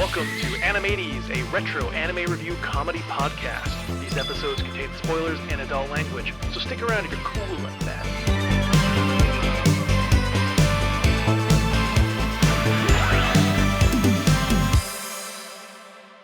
Welcome to Animates, a retro anime review comedy podcast. These episodes contain spoilers and adult language, so stick around if you're cool like that.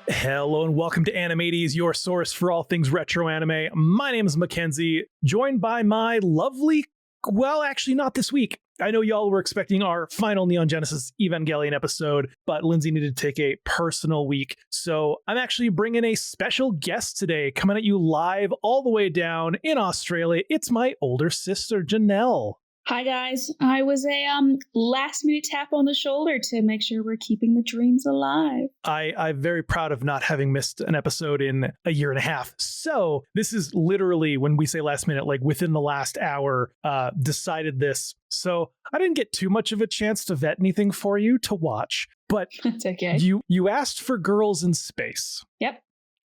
Hello and welcome to Animates, your source for all things retro anime. My name is Mackenzie, joined by my lovely, well, actually not this week. I know y'all were expecting our final Neon Genesis Evangelion episode, but Lindsay needed to take a personal week. So I'm actually bringing a special guest today, coming at you live all the way down in Australia. It's my older sister, Janelle. Hi guys, I was a last minute tap on the shoulder to make sure we're keeping the dreams alive. I'm very proud of not having missed an episode in a year and a half. So this is literally, when we say last minute, like within the last hour, decided this. So I didn't get too much of a chance to vet anything for you to watch, but That's okay. You asked for girls in space. Yep.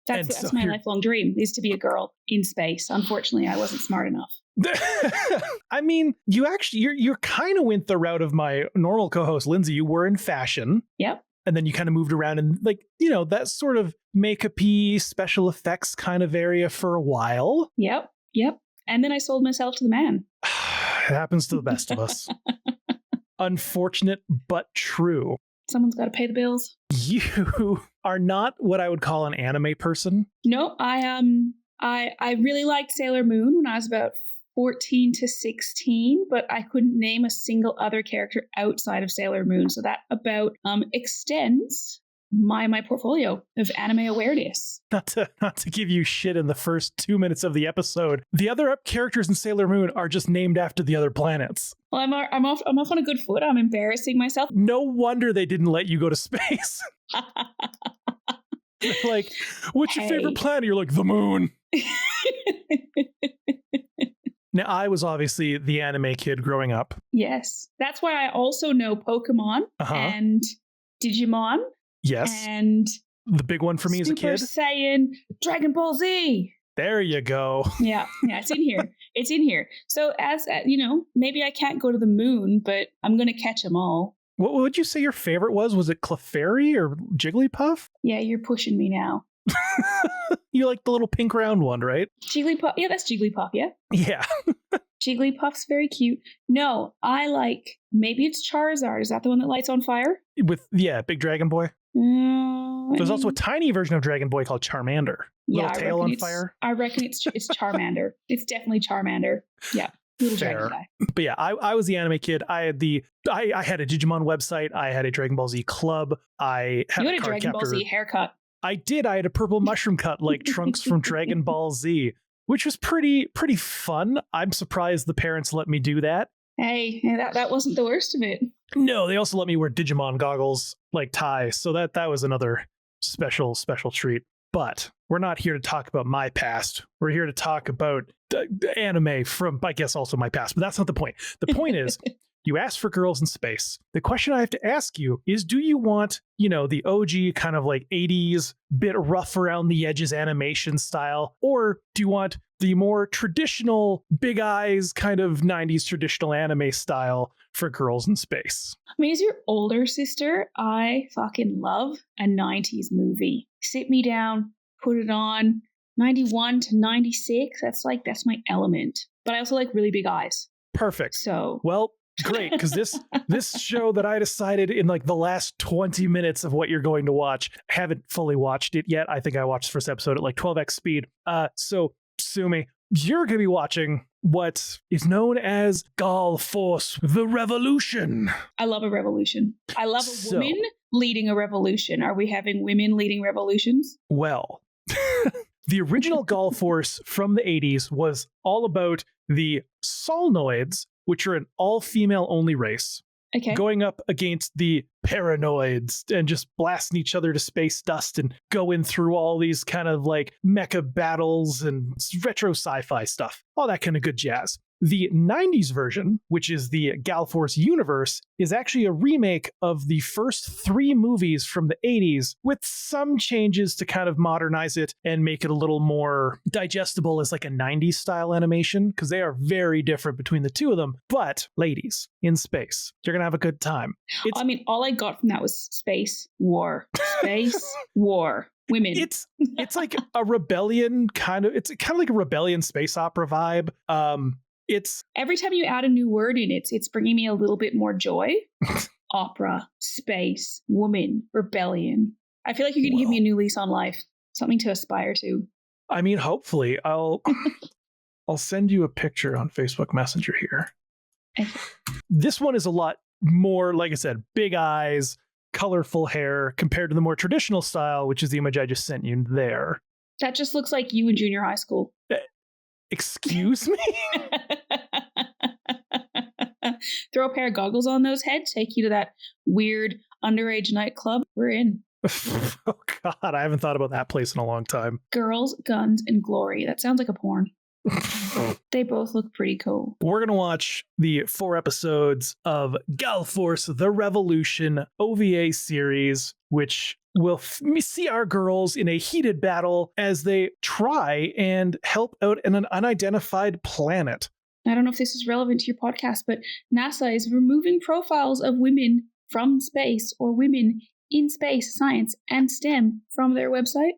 That's my lifelong dream, is to be a girl in space. Unfortunately, I wasn't smart enough. I mean, you're kind of went the route of my normal co-host, Lindsay. You were in fashion. Yep. And then you kind of moved around in, like, you know, that sort of makeup-y special effects kind of area for a while. Yep. And then I sold myself to the man. It happens to the best of us. Unfortunate, but true. Someone's got to pay the bills. You are not what I would call an anime person. No, I really liked Sailor Moon when I was about 14 to 16, but I couldn't name a single other character outside of Sailor Moon. So that about extends my portfolio of anime awareness. Not to give you shit in the first 2 minutes of the episode, the other characters in Sailor Moon are just named after the other planets. Well, I'm off on a good foot. I'm embarrassing myself. No wonder they didn't let you go to space. Like, what's your favorite planet? You're like, the moon. Now, I was obviously the anime kid growing up. Yes. That's why I also know Pokemon and Digimon. Yes. And the big one for me as a kid. Super Saiyan, Dragon Ball Z. There you go. Yeah, it's in here. It's in here. So as you know, maybe I can't go to the moon, but I'm going to catch them all. What would you say your favorite was? Was it Clefairy or Jigglypuff? Yeah, you're pushing me now. You like the little pink round one, right? Jigglypuff. Yeah, that's Jigglypuff, yeah? Yeah. Jigglypuff's very cute. No, I like, maybe it's Charizard. Is that the one that lights on fire? Big Dragon Boy. There's also a tiny version of Dragon Boy called Charmander. Little tail on fire. I reckon it's Charmander. It's definitely Charmander. Yeah. Little dragon guy. But yeah, I was the anime kid. I had a Digimon website. I had a Dragon Ball Z club. You had a Dragon Ball Z haircut. I did. I had a purple mushroom cut like Trunks from Dragon Ball Z, which was pretty fun. I'm surprised the parents let me do that. Hey, that wasn't the worst of it. No, they also let me wear Digimon goggles like Ty, so that was another special treat. But we're not here to talk about my past. We're here to talk about anime from, I guess, also my past. But that's not the point. The point is, you asked for girls in space. The question I have to ask you is, do you want, the OG kind of like 80s, bit rough around the edges animation style? Or do you want the more traditional, big eyes, kind of 90s traditional anime style for girls in space? I mean, as your older sister, I fucking love a 90s movie. Sit me down, put it on. 91 to 96, that's my element. But I also like really big eyes. Perfect. So, well, great, because this show that I decided in like the last 20 minutes of what you're going to watch, haven't fully watched it yet. I think I watched the first episode at like 12x speed. So sue me. You're going to be watching what is known as Gall Force, the Revolution. I love a revolution. I love a woman leading a revolution. Are we having women leading revolutions? Well, the original Gall Force from the 80s was all about the Solnoids, which are an all-female only race, going up against the Paranoids and just blasting each other to space dust and going through all these kind of like mecha battles and retro sci-fi stuff, all that kind of good jazz. The 90s version, which is the Gall Force universe, is actually a remake of the first 3 movies from the 80s with some changes to kind of modernize it and make it a little more digestible as like a 90s style animation, because they are very different between the two of them. But ladies in space, you're going to have a good time. I mean, all I got from that was space war. Space war. Women. It's like a rebellion it's kind of like a rebellion space opera vibe. It's every time you add a new word in it, it's bringing me a little bit more joy. Opera, space, woman, rebellion. I feel like you're going to give me a new lease on life, something to aspire to. I mean, hopefully, I'll send you a picture on Facebook Messenger here. Okay. This one is a lot more, like I said, big eyes, colorful hair compared to the more traditional style, which is the image I just sent you there. That just looks like you in junior high school. Excuse me? Throw a pair of goggles on those heads, take you to that weird underage nightclub. We're in. Oh, God, I haven't thought about that place in a long time. Girls, guns, and glory. That sounds like a porn. They both look pretty cool. We're going to watch the 4 episodes of Gall Force The Revolution OVA series, which will see our girls in a heated battle as they try and help out an unidentified planet. I don't know if this is relevant to your podcast, but NASA is removing profiles of women from space or women in space, science, and STEM from their website.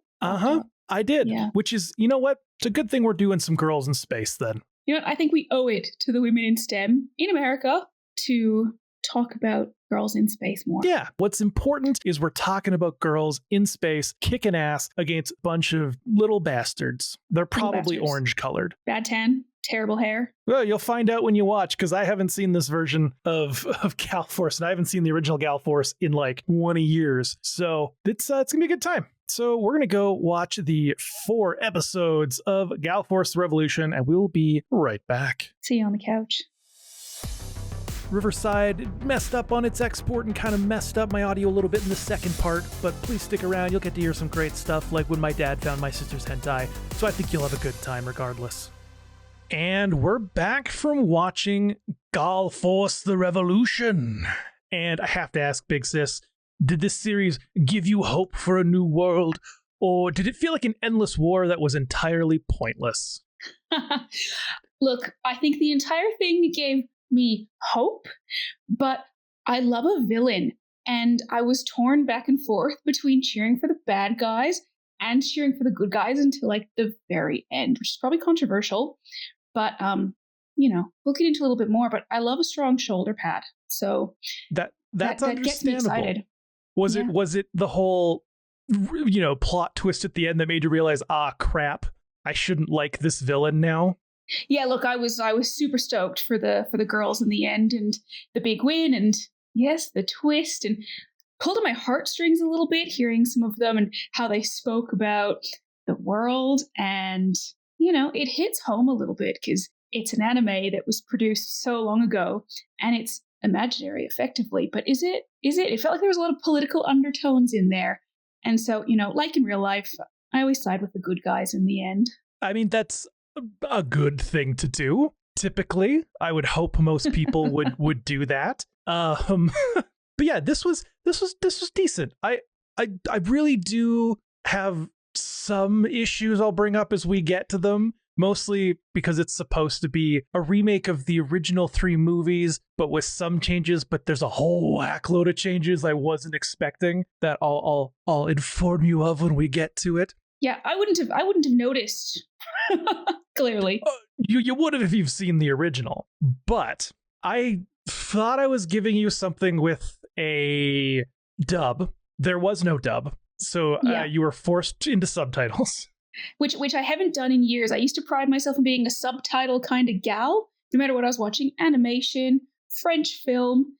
I did, yeah. Which is, you know what? It's a good thing we're doing some girls in space then. You know what? I think we owe it to the women in STEM in America to talk about girls in space more. Yeah. What's important is we're talking about girls in space kicking ass against a bunch of little bastards. They're probably orange colored. Bad tan, terrible hair. Well, you'll find out when you watch, because I haven't seen this version of Gall Force, and I haven't seen the original Gall Force in like 20 years. So it's going to be a good time. So we're going to go watch the 4 episodes of Gall Force Revolution, and we'll be right back. See you on the couch. Riverside messed up on its export and kind of messed up my audio a little bit in the second part, but please stick around. You'll get to hear some great stuff, like when my dad found my sister's hentai, so I think you'll have a good time regardless. And we're back from watching Gall Force The Revolution. And I have to ask, Big Sis, did this series give you hope for a new world, or did it feel like an endless war that was entirely pointless? Look, I think the entire thing gave me hope, but I love a villain, and I was torn back and forth between cheering for the bad guys and cheering for the good guys until like the very end, which is probably controversial, but we'll get into a little bit more. But I love a strong shoulder pad, so that's that gets me excited. Was it the whole plot twist at the end that made you realize, crap, I shouldn't like this villain now? Yeah, look, I was super stoked for the girls in the end and the big win, and yes, the twist, and pulled on my heartstrings a little bit hearing some of them and how they spoke about the world, and it hits home a little bit because it's an anime that was produced so long ago and it's imaginary effectively, but is it? It felt like there was a lot of political undertones in there, and so like in real life, I always side with the good guys in the end. I mean, that's a good thing to do. Typically, I would hope most people would do that. But yeah, this was decent. I really do have some issues I'll bring up as we get to them, mostly because it's supposed to be a remake of the original 3 movies, but with some changes. But there's a whole whack load of changes I wasn't expecting that I'll inform you of when we get to it. Yeah, I wouldn't have noticed. Clearly. You would have if you've seen the original. But I thought I was giving you something with a dub. There was no dub. So you were forced into subtitles. Which I haven't done in years. I used to pride myself on being a subtitle kind of gal, no matter what I was watching. Animation, French film.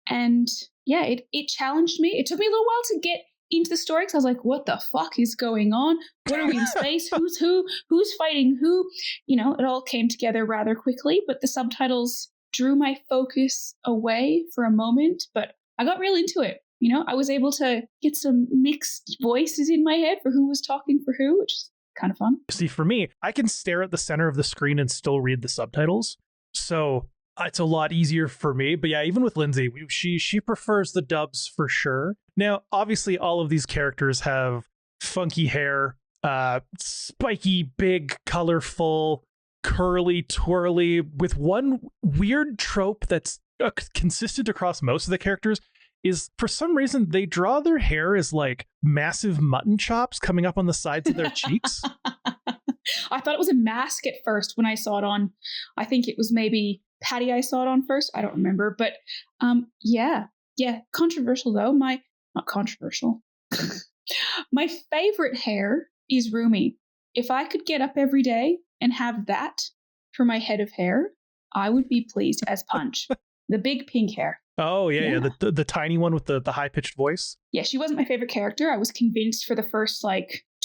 And yeah, it challenged me. It took me a little while to get into the story because I was like, what the fuck is going on? What are we in space? Who's who? Who's fighting who? It all came together rather quickly, but the subtitles drew my focus away for a moment, but I got real into it. I was able to get some mixed voices in my head for who was talking for who, which is kind of fun. See, for me, I can stare at the center of the screen and still read the subtitles. So it's a lot easier for me. But yeah, even with Lindsay, she prefers the dubs for sure. Now, obviously, all of these characters have funky hair, spiky, big, colorful, curly, twirly, with one weird trope that's consistent across most of the characters is for some reason they draw their hair as like massive mutton chops coming up on the sides of their cheeks. I thought it was a mask at first when I saw it on. I think it was maybe Patty I saw it on first. I don't remember, but yeah. Controversial though. Not controversial. My favorite hair is Rumi. If I could get up every day and have that for my head of hair, I would be pleased as punch. The big pink hair. Oh, yeah. The tiny one with the high-pitched voice. Yeah, she wasn't my favorite character. I was convinced for the first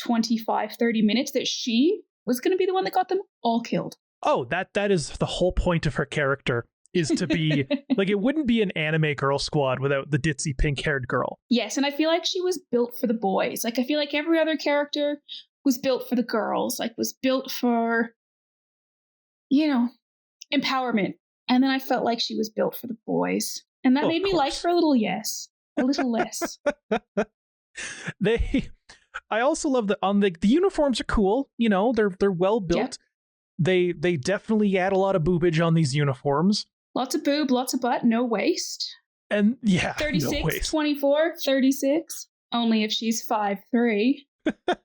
25, 30 minutes that she was going to be the one that got them all killed. Oh, that is the whole point of her character, is to be it wouldn't be an anime girl squad without the ditzy pink-haired girl. Yes, and I feel like she was built for the boys. I feel like every other character was built for the girls, was built for, empowerment. And then I felt like she was built for the boys. And that made me like her a little less. I also love that on the uniforms are cool. They're well built. Yeah. They definitely add a lot of boobage on these uniforms. Lots of boob, lots of butt, no waist. And 36, no waist. 24, 36. Only if she's 5'3". But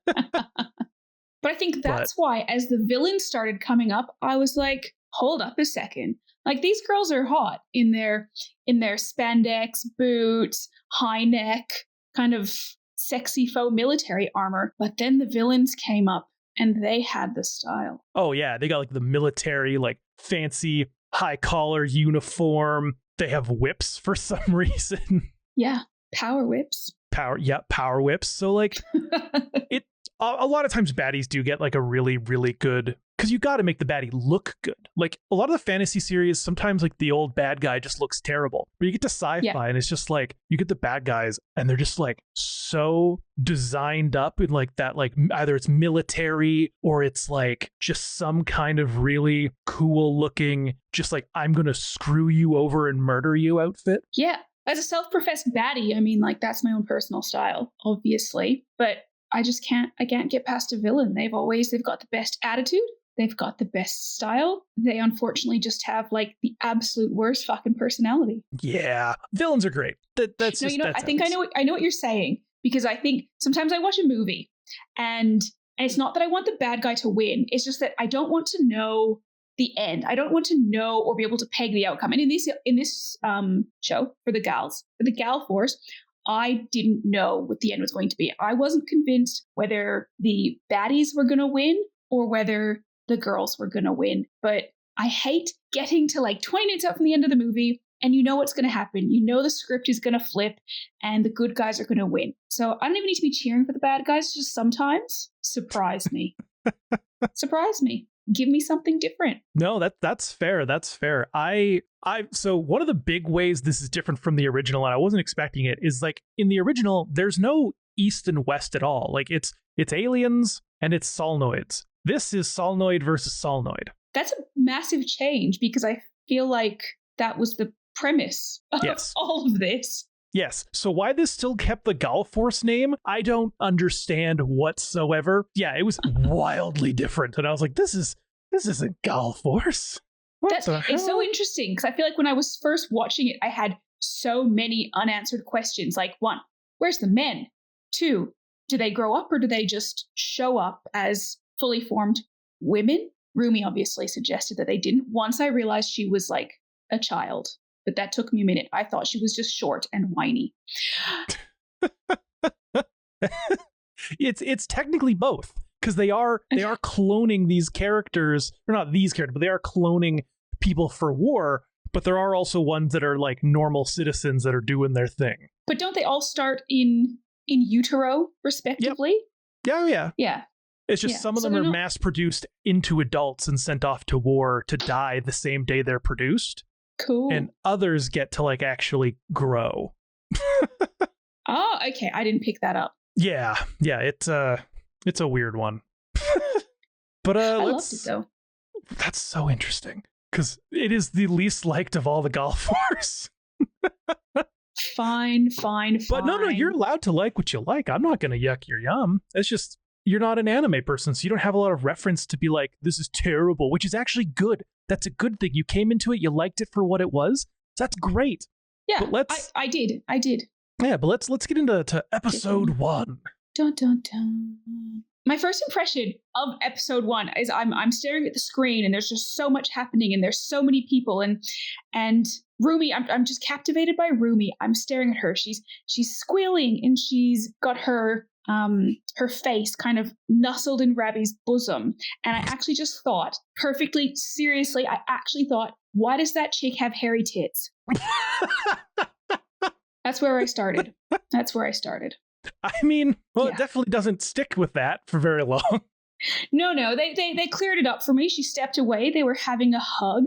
I think that's why, as the villains started coming up, I was like, hold up a second. These girls are hot in their spandex, boots, high neck, kind of sexy faux military armor. But then the villains came up and they had the style. Oh, yeah. They got the military, fancy high collar uniform. They have whips for some reason. Yeah. Power whips. Power whips. So it a lot of times baddies do get a really, really good, because you got to make the baddie look good. A lot of the fantasy series, sometimes the old bad guy just looks terrible. But you get to sci-fi and it's just you get the bad guys and they're just so designed up in that either it's military or it's just some kind of really cool looking, just I'm gonna screw you over and murder you outfit. Yeah. As a self-professed baddie, that's my own personal style, obviously. But I can't get past a villain. They've got the best attitude. They've got the best style. They unfortunately just have the absolute worst fucking personality. Yeah. Villains are great. That's just, I think I know what you're saying, because I think sometimes I watch a movie and it's not that I want the bad guy to win. It's just that I don't want to know the end. I don't want to know or be able to peg the outcome. And in this show for the Gall Force, I didn't know what the end was going to be. I wasn't convinced whether the baddies were going to win or whether the girls were going to win. But I hate getting to 20 minutes out from the end of the movie and you know what's going to happen. You know the script is going to flip and the good guys are going to win. So I don't even need to be cheering for the bad guys. Just sometimes surprise me. Surprise me. Give me something different. No, that's fair. That's fair. So one of the big ways this is different from the original, and I wasn't expecting it, is in the original, there's no east and west at all. It's aliens and it's Solnoids. This is Solnoid versus Solnoid. That's a massive change, because I feel like that was the premise of all of this. Yes. So why this still kept the Gall Force name, I don't understand whatsoever. Yeah, it was wildly different. And I was like, this isn't Gall Force. It's so interesting, because I feel like when I was first watching it, I had so many unanswered questions. 1, where's the men? 2, do they grow up or do they just show up as fully formed women? Rumi obviously suggested that they didn't. Once I realized she was a child. But that took me a minute. I thought she was just short and whiny. It's technically both, because they are cloning these characters, or not these characters, but they are cloning people for war. But there are also ones that are normal citizens that are doing their thing. But don't they all start in utero, respectively? Yep. Yeah. It's just some of them are mass produced into adults and sent off to war to die the same day they're produced. Cool. And others get to actually grow. Oh, okay. I didn't pick that up. Yeah. It's a weird one. But I loved it though. That's so interesting. because it is the least liked of all the Gall Force. Fine. But no, you're allowed to like what you like. I'm not going to yuck your yum. It's just, you're not an anime person, so you don't have a lot of reference to be like, this is terrible, which is actually good. That's a good thing. You came into it, you liked it for what it was. So that's great. Yeah, but let's, I did. Yeah, but let's get into episode 1. Dun, dun, dun. My first impression of episode 1 is I'm staring at the screen and there's just so much happening and there's so many people and Rumi, I'm just captivated by Rumi. I'm staring at her. She's squealing and she's got her face kind of nestled in Ravi's bosom. And I actually just thought, perfectly seriously, why does that chick have hairy tits? That's where I started. I mean, It definitely doesn't stick with that for very long. No, they cleared it up for me. She stepped away. They were having a hug.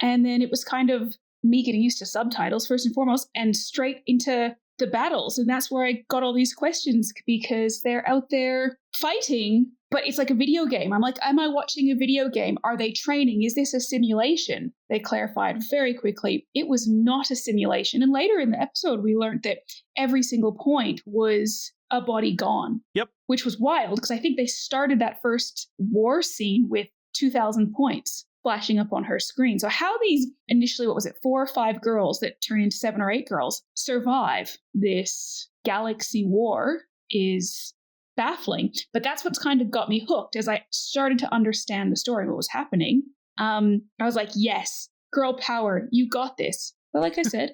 And then it was kind of me getting used to subtitles, first and foremost, and straight into the battles. And that's where I got all these questions, because they're out there fighting, but it's like a video game. I'm like, am I watching a video game? Are they training? Is this a simulation? They clarified very quickly it was not a simulation. And later in the episode, we learned that every single point was a body gone. Yep. Which was wild, because I think they started that first war scene with 2,000 points flashing up on her screen. So how these initially, 4 or 5 girls that turn into 7 or 8 girls survive this galaxy war is baffling. But that's what's kind of got me hooked as I started to understand the story, what was happening. I was like, yes, girl power, you got this. But like I said,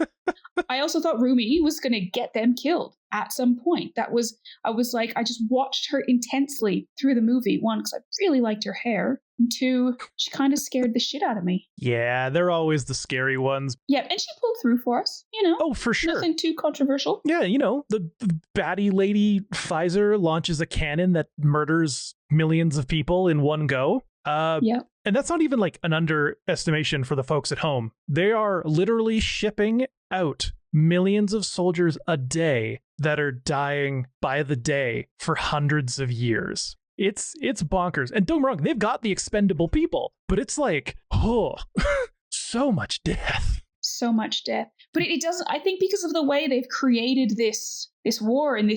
I also thought Rumi was going to get them killed at some point. I just watched her intensely through the movie. 1, because I really liked her hair. And 2, she kind of scared the shit out of me. Yeah, they're always the scary ones. Yeah, and she pulled through for us, Oh, for sure. Nothing too controversial. Yeah, the baddie lady Pfizer launches a cannon that murders millions of people in one go. Yeah. And that's not even like an underestimation for the folks at home. They are literally shipping out millions of soldiers a day that are dying by the day for hundreds of years. It's bonkers. And don't get me wrong, they've got the expendable people, but it's like, so much death. So much death. But it doesn't, I think, because of the way they've created this war and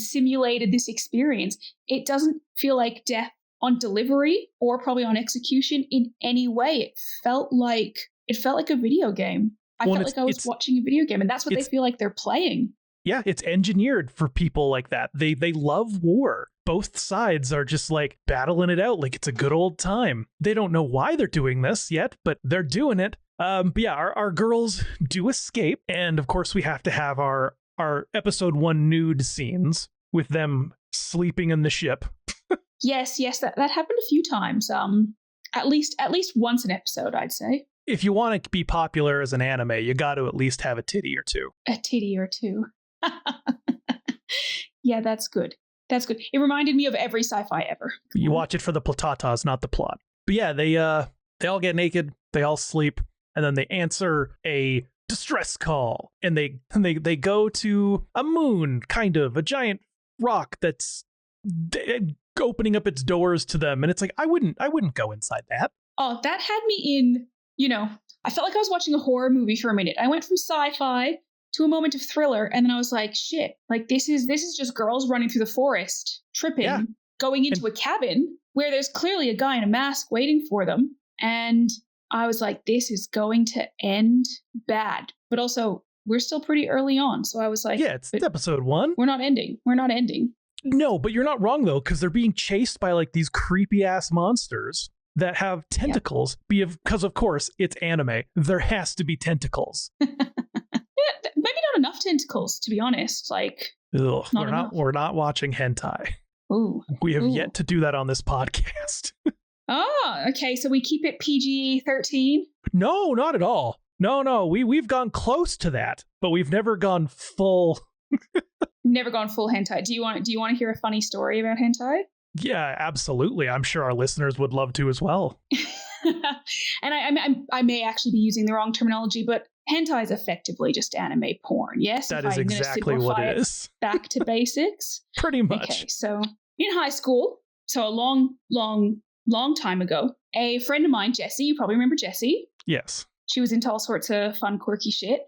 simulated this experience, it doesn't feel like death on delivery or probably on execution in any way. It felt like a video game. I felt like I was watching a video game, and that's what they feel like they're playing. Yeah, it's engineered for people like that. They love war. Both sides are just like battling it out like it's a good old time. They don't know why they're doing this yet, but they're doing it. But yeah, our girls do escape, and of course we have to have our episode 1 nude scenes with them sleeping in the ship. Yes, that happened a few times. At least once an episode, I'd say. If you want to be popular as an anime, you got to at least have a titty or two. A titty or two. Yeah, that's good. That's good. It reminded me of every sci-fi ever. You watch it for the platatas, not the plot. But yeah, they all get naked, they all sleep, and then they answer a distress call, and they go to a moon, kind of a giant rock that's opening up its doors to them, and it's like I wouldn't go inside that. Oh, that had me in, I felt like I was watching a horror movie for a minute. I went from sci-fi to a moment of thriller, and then I was like, shit, like this is just girls running through the forest, tripping, going into a cabin where there's clearly a guy in a mask waiting for them. And I was like, this is going to end bad. But also, we're still pretty early on. So I was like, yeah, it's episode 1. We're not ending. No, but you're not wrong, though, because they're being chased by like these creepy ass monsters that have tentacles. Because, of course, it's anime. There has to be tentacles. Maybe not enough tentacles, to be honest. Like, we're not watching hentai. Ooh. We have yet to do that on this podcast. Oh, okay. So we keep it PG-13? No, not at all. No. We've gone close to that, but we've never gone full. Never gone full hentai. Do you want to hear a funny story about hentai? Yeah, absolutely. I'm sure our listeners would love to as well. And I may actually be using the wrong terminology, but hentai is effectively just anime porn. Yes, that is exactly what it is. Back to basics. Pretty much. Okay, so in high school, so a long long time ago, a friend of mine, Jessie, you probably remember Jessie. Yes. She was into all sorts of fun, quirky shit.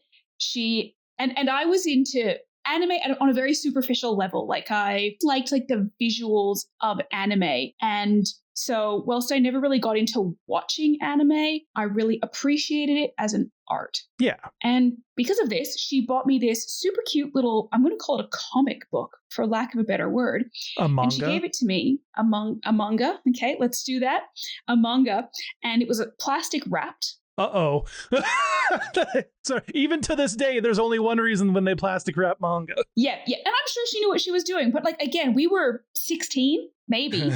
And I was into anime on a very superficial level. Like I liked like the visuals of anime. And so whilst I never really got into watching anime, I really appreciated it as an art. Yeah. And because of this, she bought me this super cute little, I'm going to call it a comic book for lack of a better word. A manga? And she gave it to me, a manga. Okay, let's do that. A manga. And it was a plastic wrapped. Uh-oh. So even to this day, there's only one reason when they plastic wrap manga. Yeah. And I'm sure she knew what she was doing. But like, again, we were 16, maybe.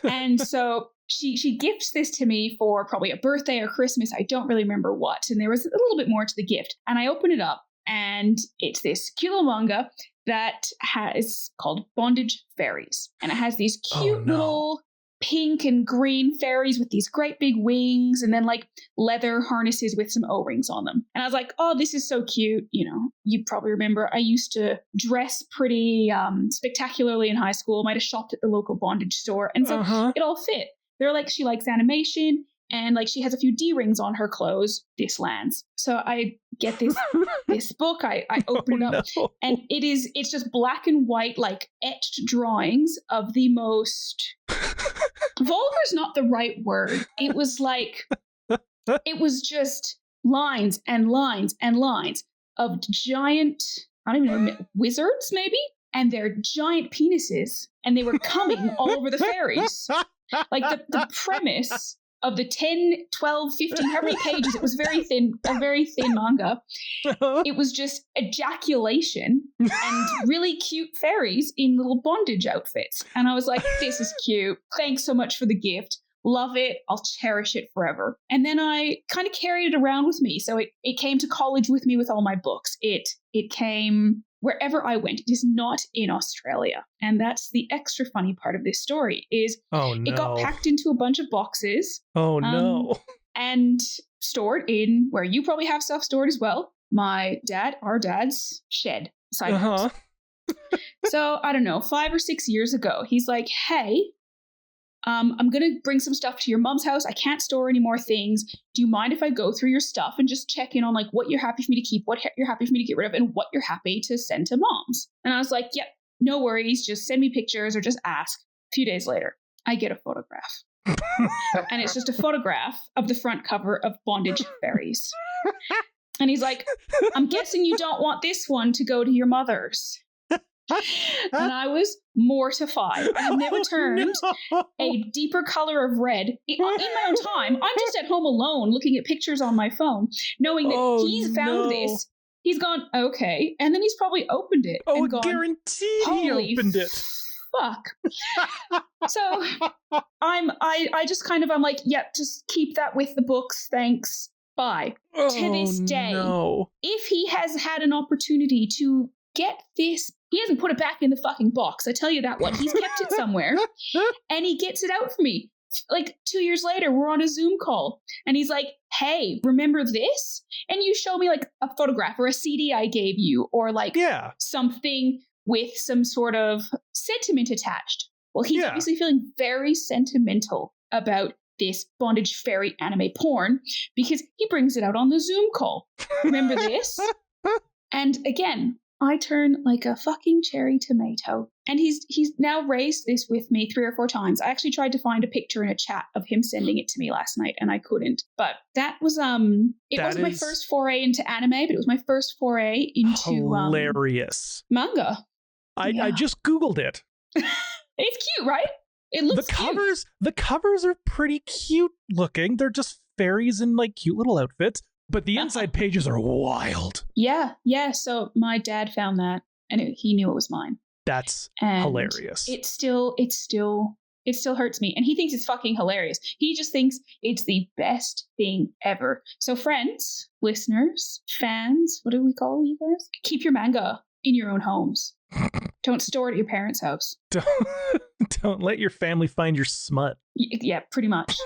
And so she gifts this to me for probably a birthday or Christmas. I don't really remember what. And there was a little bit more to the gift. And I open it up and it's this cute little manga that is called Bondage Fairies. And it has these cute little pink and green fairies with these great big wings and then like leather harnesses with some O-rings on them. And I was like, oh, this is so cute. You know, you probably remember I used to dress pretty spectacularly in high school. Might have shopped at the local bondage store. And so it all fit. They're like, she likes animation and like she has a few D-rings on her clothes. This lands. So I get this book. I open it up and it's just black and white, like etched drawings of the most vulgar is not the right word. It was like, it was just lines and lines and lines of giant, I don't even know, wizards maybe? And their giant penises. And they were coming all over the fairies. Like the premise of the 10, 12, 15, how many pages, it was a very thin manga. It was just ejaculation and really cute fairies in little bondage outfits. And I was like, this is cute. Thanks so much for the gift. Love it. I'll cherish it forever. And then I kind of carried it around with me. So it came to college with me with all my books. It came wherever I went. It is not in Australia. And that's the extra funny part of this story is it got packed into a bunch of boxes. Oh, no. And stored in where you probably have stuff stored as well. Our dad's shed. So I don't know, 5 or 6 years ago, he's like, hey, I'm going to bring some stuff to your mom's house. I can't store any more things. Do you mind if I go through your stuff and just check in on like what you're happy for me to keep, what you're happy for me to get rid of, and what you're happy to send to mom's? And I was like, yep, no worries. Just send me pictures or just ask. A few days later, I get a photograph. And it's just a photograph of the front cover of Bondage Fairies. And he's like, I'm guessing you don't want this one to go to your mother's. And I was mortified. I have never turned a deeper color of red in my own time. I'm just at home alone looking at pictures on my phone, knowing that he's found this. He's gone, okay. And then he's probably opened it. Oh, and gone, guaranteed he opened it. Fuck. So I'm like, yep, just keep that with the books. Thanks. Bye. To this day, if he has had an opportunity to get this, he hasn't put it back in the fucking box. I tell you that one. He's kept it somewhere and he gets it out for me. Like 2 years later, we're on a Zoom call and he's like, hey, remember this? And you show me like a photograph or a CD I gave you or like something with some sort of sentiment attached. Well, he's obviously feeling very sentimental about this Bondage Fairy anime porn because he brings it out on the Zoom call. Remember this? And again, I turn like a fucking cherry tomato. And he's now raised this with me 3 or 4 times. I actually tried to find a picture in a chat of him sending it to me last night and I couldn't. But that was it wasn't my first foray into anime, but it was my first foray into hilarious manga. I just Googled it. It's cute, right? It looks cute. The covers are pretty cute looking. They're just fairies in like cute little outfits. But the inside pages are wild. Yeah. So my dad found that, and he knew it was mine. That's hilarious. It still hurts me, and he thinks it's fucking hilarious. He just thinks it's the best thing ever. So, friends, listeners, fans, what do we call you guys? Keep your manga in your own homes. Don't store it at your parents' house. Don't let your family find your smut. Yeah, pretty much.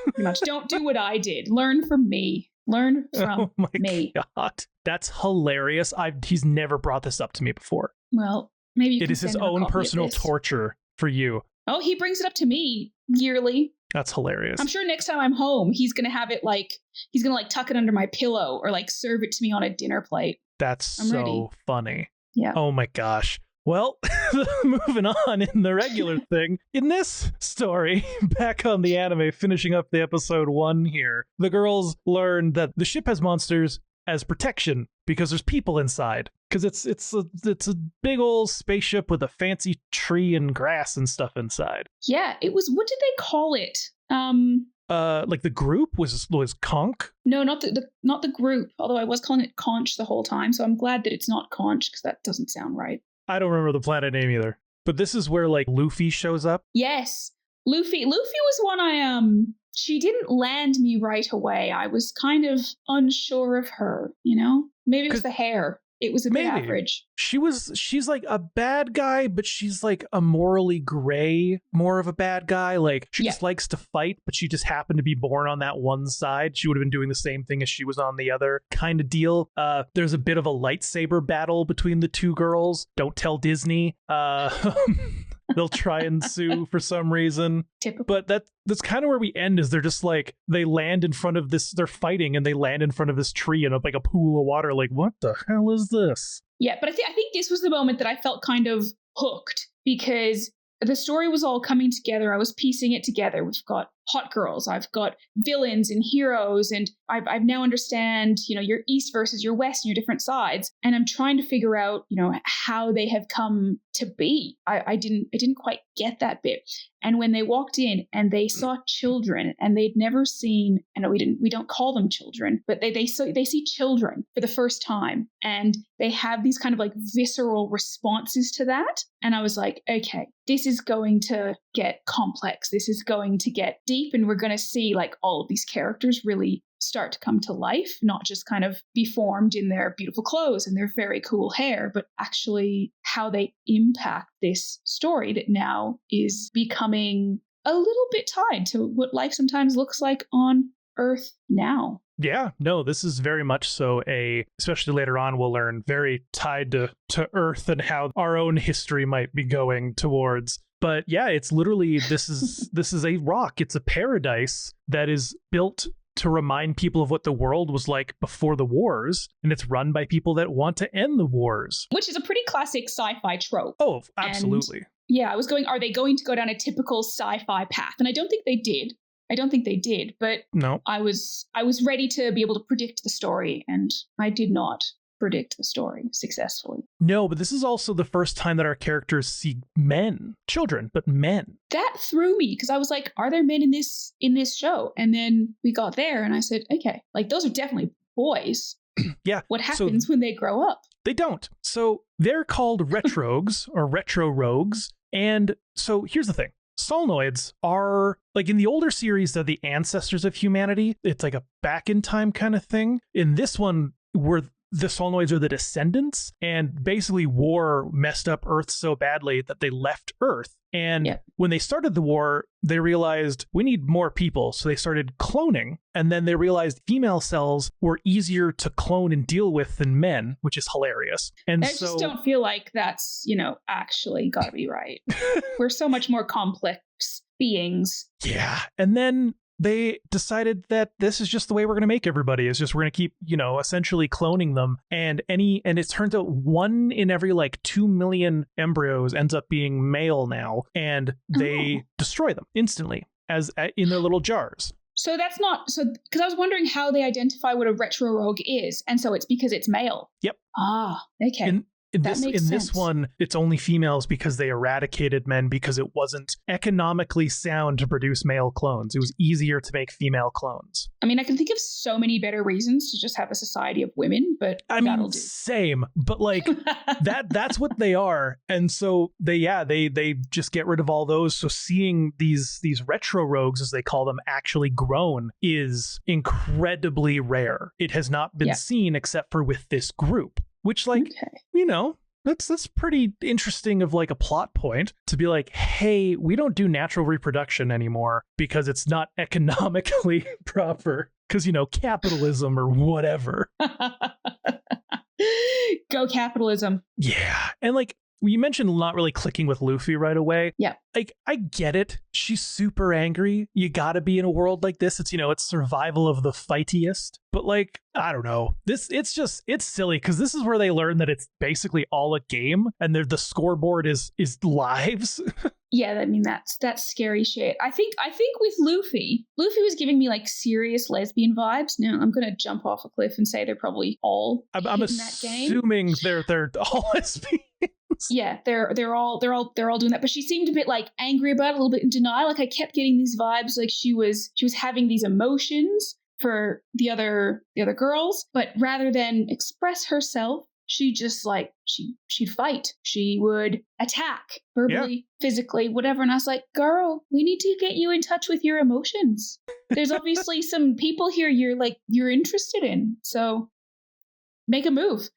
Don't do what I did. Learn from me. Learn from me. God, that's hilarious. He's never brought this up to me before. Well, maybe you it is his own personal torture for you. Oh, he brings it up to me yearly. That's hilarious. I'm sure next time I'm home, he's going to have it he's going to tuck it under my pillow or serve it to me on a dinner plate. That's I'm so ready. funny. Yeah. Oh my gosh. Well, moving on in the regular thing. In this story, back on the anime, finishing up the episode 1 here, the girls learn that the ship has monsters as protection because there's people inside. Because it's a big old spaceship with a fancy tree and grass and stuff inside. Yeah, it was. What did they call it? Like the group was Conch. No, not the group. Although I was calling it Conch the whole time, so I'm glad that it's not Conch because that doesn't sound right. I don't remember the planet name either. But this is where Luffy shows up. Yes, Luffy. Luffy was one she didn't land me right away. I was kind of unsure of her. Maybe it was the hair. It was a bit average. She's like a bad guy, but she's like a morally gray, more of a bad guy. She just likes to fight, but she just happened to be born on that one side. She would have been doing the same thing as she was on the other kind of deal. There's a bit of a lightsaber battle between the two girls. Don't tell Disney. They'll try and sue for some reason. Typical. But that's kind of where we end, is they're just they land in front of this, they're fighting and they land in front of this tree in a pool of water. What the hell is this? Yeah, but I think this was the moment that I felt kind of hooked because the story was all coming together. I was piecing it together. We've got hot girls, I've got villains and heroes, and I've now understand, your East versus your West and your different sides. And I'm trying to figure out, how they have come to be. I didn't quite get that bit. And when they walked in and they saw children and they'd never seen, and we don't call them children, but they see children for the first time, and they have these kind of visceral responses to that. And I was like, okay, this is going to get complex. This is going to get deep, and we're going to see all of these characters really start to come to life, not just kind of be formed in their beautiful clothes and their very cool hair, but actually how they impact this story that now is becoming a little bit tied to what life sometimes looks like on Earth now. Yeah, no, this is very much so especially later on, we'll learn, very tied to Earth and how our own history might be going towards. But yeah, it's literally, this is a rock. It's a paradise that is built to remind people of what the world was like before the wars, and it's run by people that want to end the wars. Which is a pretty classic sci-fi trope. Oh, absolutely. And yeah, I was going, are they going to go down a typical sci-fi path? And I don't think they did. But no. I was ready to be able to predict the story, and I did not predict the story successfully. No, but this is also the first time that our characters see children, but men. That threw me because I was like, are there men in this show? And then we got there and I said, okay, those are definitely boys. Yeah. What happens when they grow up? They don't. So they're called retrogues or retro rogues. And so here's the thing. Solenoids are, in the older series, they're the ancestors of humanity. It's a back in time kind of thing. In this one, the Solenoids are the descendants, and basically war messed up Earth so badly that they left Earth. And when they started the war, they realized we need more people. So they started cloning. And then they realized female cells were easier to clone and deal with than men, which is hilarious. And I just don't feel like that's, actually got to be right. We're so much more complex beings. Yeah. And then they decided that this is just the way we're going to make everybody. It's just we're going to keep, essentially cloning them. And it turns out 1 in every 2 million embryos ends up being male now, and they destroy them instantly as in their little jars. So that's not because I was wondering how they identify what a retro rogue is, and so it's because it's male. Yep. Ah, okay. In this one, it's only females because they eradicated men because it wasn't economically sound to produce male clones. It was easier to make female clones. I mean, I can think of so many better reasons to just have a society of women, but that'll do. Same, but that's what they are. And so they just get rid of all those. So seeing these retro rogues, as they call them, actually grown is incredibly rare. It has not been seen except for with this group. Which, that's pretty interesting of a plot point to be hey, we don't do natural reproduction anymore because it's not economically proper because, capitalism or whatever. Go capitalism. Yeah. And you mentioned not really clicking with Luffy right away. Yeah. Like, I get it. She's super angry. You gotta be in a world like this. It's, it's survival of the fightiest. But like, I don't know. It's silly because this is where they learn that it's basically all a game and the scoreboard is lives. Yeah, I mean that's scary shit. I think with Luffy was giving me like serious lesbian vibes. Now I'm gonna jump off a cliff and say they're probably all I'm assuming they're all lesbians. Yeah, they're all doing that. But she seemed a bit like angry about it, a little bit in denial. Like I kept getting these vibes like she was having these emotions for the other girls, but rather than express herself, she just like she'd fight. She would attack verbally, physically, whatever. And I was like, girl, we need to get you in touch with your emotions. There's obviously some people here you're interested in. So make a move.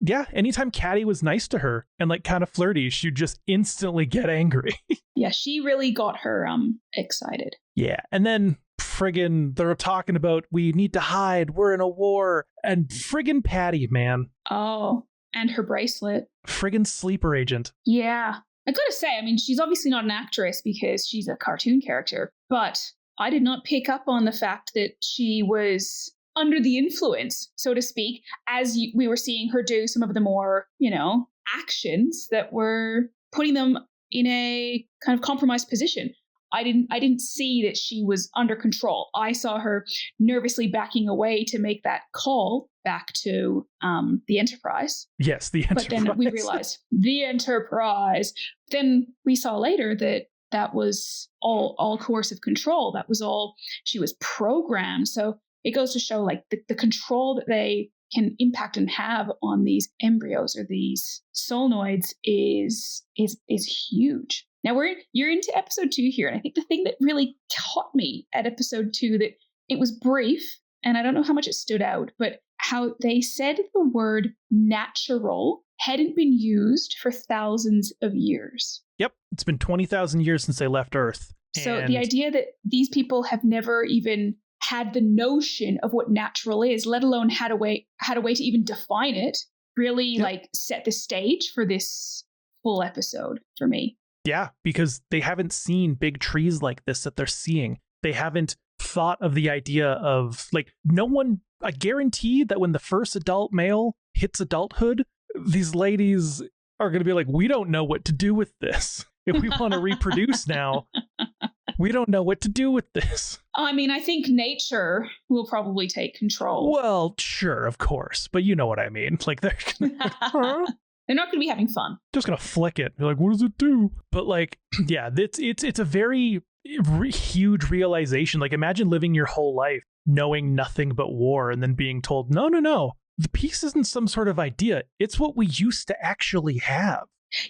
Yeah, anytime Caddy was nice to her and like kind of flirty, she'd just instantly get angry. Yeah, she really got her excited. Yeah, and then friggin' they're talking about we need to hide, we're in a war, and friggin' Patty, man. Oh, and her bracelet. Friggin' sleeper agent. Yeah. I gotta say, I mean, she's obviously not an actress because she's a cartoon character, but I did not pick up on the fact that she was under the influence, so to speak, as we were seeing her do some of the more, actions that were putting them in a kind of compromised position. I didn't see that she was under control. I saw her nervously backing away to make that call back to the Enterprise. Yes, the Enterprise. But then we realized the Enterprise. Then we saw later that was all coercive control. That was all, she was programmed. So it goes to show like the control that they can impact and have on these embryos or these solenoids is huge. Now you're into episode 2 here, and I think the thing that really caught me at episode 2, that it was brief, and I don't know how much it stood out, but how they said the word natural hadn't been used for thousands of years. Yep, it's been 20,000 years since they left Earth. So the idea that these people have never even had the notion of what natural is, let alone had a way to even define it, really like set the stage for this full episode for me. Yeah, because they haven't seen big trees like this that they're seeing. They haven't thought of the idea of like I guarantee that when the first adult male hits adulthood, these ladies are going to be like, we don't know what to do with this. If we want to reproduce now, we don't know what to do with this. I mean, I think nature will probably take control. Well, sure, of course. But you know what I mean. Like they're They're not going to be having fun. Just going to flick it. You're like, what does it do? But like, yeah, it's a very huge realization. Like imagine living your whole life knowing nothing but war and then being told, no. The peace isn't some sort of idea. It's what we used to actually have.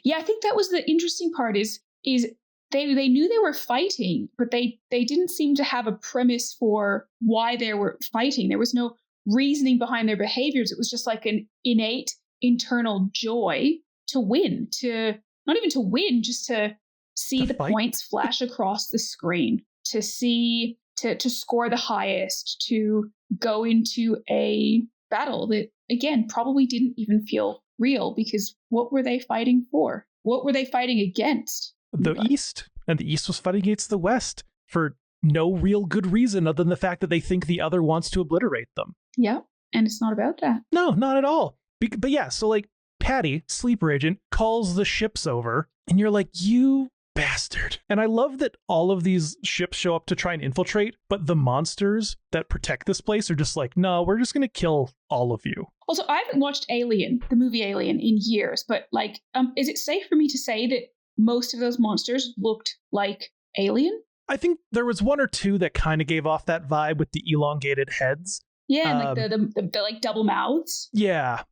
Yeah, I think that was the interesting part is they knew they were fighting, but they didn't seem to have a premise for why they were fighting. There was no reasoning behind their behaviors. It was just like an innate internal joy to win, not even to win, just to see the points flash across the screen, to see, to score the highest, to go into a battle that, again, probably didn't even feel real, because what were they fighting for? What were they fighting against? The East. And the East was fighting against the West for no real good reason other than the fact that they think the other wants to obliterate them. Yeah, and it's not about that. No, not at all. But yeah, so like Patty, sleeper agent, calls the ships over, and you're like, you bastard. And I love that all of these ships show up to try and infiltrate, but the monsters that protect this place are just like, no, we're just going to kill all of you. Also, I haven't watched Alien, the movie Alien, in years, but like, is it safe for me to say that most of those monsters looked like Alien? I think there was one or two that kind of gave off that vibe with the elongated heads. Yeah, and like the like double mouths. Yeah,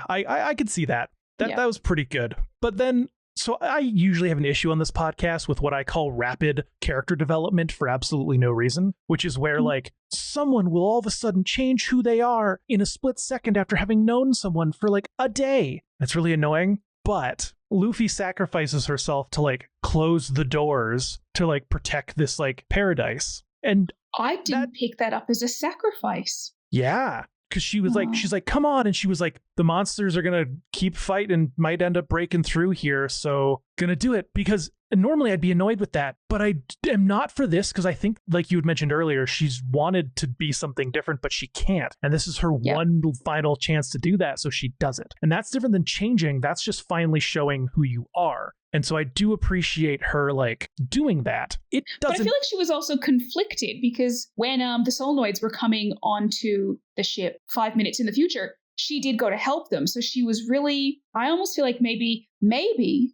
I could see that. That was pretty good. But then, so I usually have an issue on this podcast with what I call rapid character development for absolutely no reason, which is where like someone will all of a sudden change who they are in a split second after having known someone for like a day. That's really annoying. But Luffy sacrifices herself to like close the doors to like protect this like paradise. And I didn't pick that up as a sacrifice. Yeah. because she was like, she's like, come on. And she was like, the monsters are going to keep fighting and might end up breaking through here. So going to do it, because normally I'd be annoyed with that, but I am not for this, because I think, like you had mentioned earlier, she's wanted to be something different, but she can't. And this is her one final chance to do that. So she does it. And that's different than changing. That's just finally showing who you are. And so I do appreciate her like doing that. It doesn't. But I feel like she was also conflicted, because when the Solenoids were coming onto the ship 5 minutes in the future, she did go to help them. So she was really, I almost feel like maybe,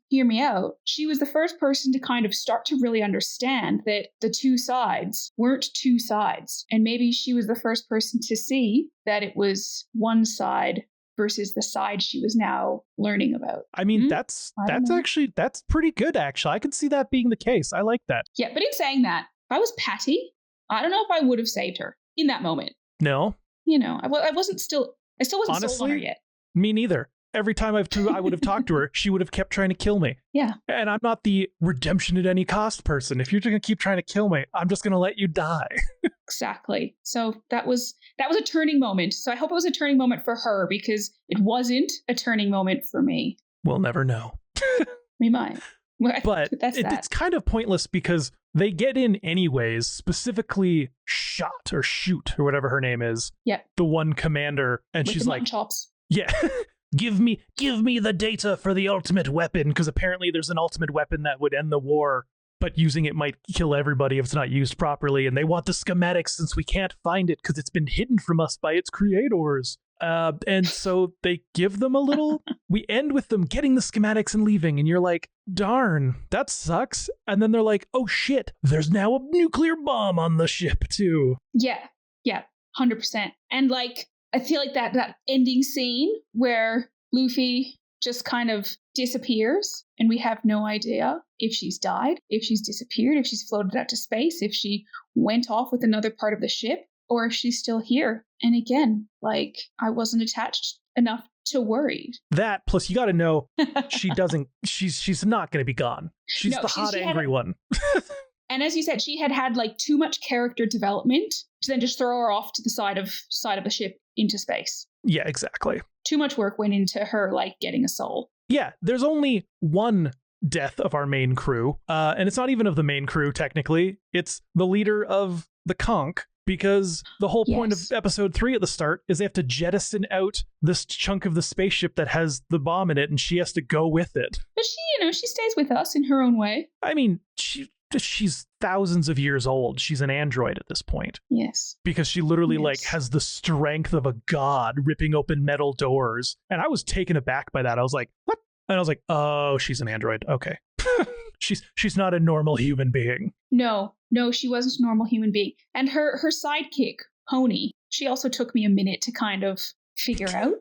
hear me out, she was the first person to kind of start to really understand that the two sides weren't two sides. And maybe she was the first person to see that it was one side versus the side she was now learning about. I mean, that's pretty good, actually. I could see that being the case. I like that. Yeah, but in saying that, if I was Patty, I don't know if I would have saved her in that moment. No. You know, I still wasn't honestly sold on her yet. Me neither. Every time I would have talked to her, she would have kept trying to kill me. Yeah. And I'm not the redemption at any cost person. If you're just going to keep trying to kill me, I'm just going to let you die. Exactly. So that was a turning moment. So I hope it was a turning moment for her, because it wasn't a turning moment for me. We'll never know. We might. But it's kind of pointless, because they get in anyways, specifically Shot or Shoot or whatever her name is. Yeah. The one commander. And with she's the like, chops. Yeah. Give me the data for the ultimate weapon, because apparently there's an ultimate weapon that would end the war, but using it might kill everybody if it's not used properly. And they want the schematics since we can't find it because it's been hidden from us by its creators. And so they give them a little, we end with them getting the schematics and leaving. And you're like, darn, that sucks. And then they're like, oh shit, there's now a nuclear bomb on the ship too. Yeah, 100%. And like, I feel like that ending scene where Luffy just kind of disappears and we have no idea if she's died, if she's disappeared, if she's floated out to space, if she went off with another part of the ship, or if she's still here. And again, like, I wasn't attached enough to worry. That, plus you got to know, she's not going to be gone. She's the hot, angry one. And as you said, she had like too much character development to then just throw her off to the side of the ship into space. Yeah, exactly. Too much work went into her like getting a soul. Yeah, there's only one death of our main crew, and it's not even of the main crew technically. It's the leader of the Conch, because the whole point of episode 3 at the start is they have to jettison out this chunk of the spaceship that has the bomb in it, and she has to go with it. But she stays with us in her own way. I mean, she's thousands of years old. She's an android at this point. Yes. Because she literally like has the strength of a god ripping open metal doors. And I was taken aback by that. I was like, what? And I was like, oh, she's an android. Okay. She's not a normal human being. No, she wasn't a normal human being. And her sidekick, Pony, she also took me a minute to kind of figure out.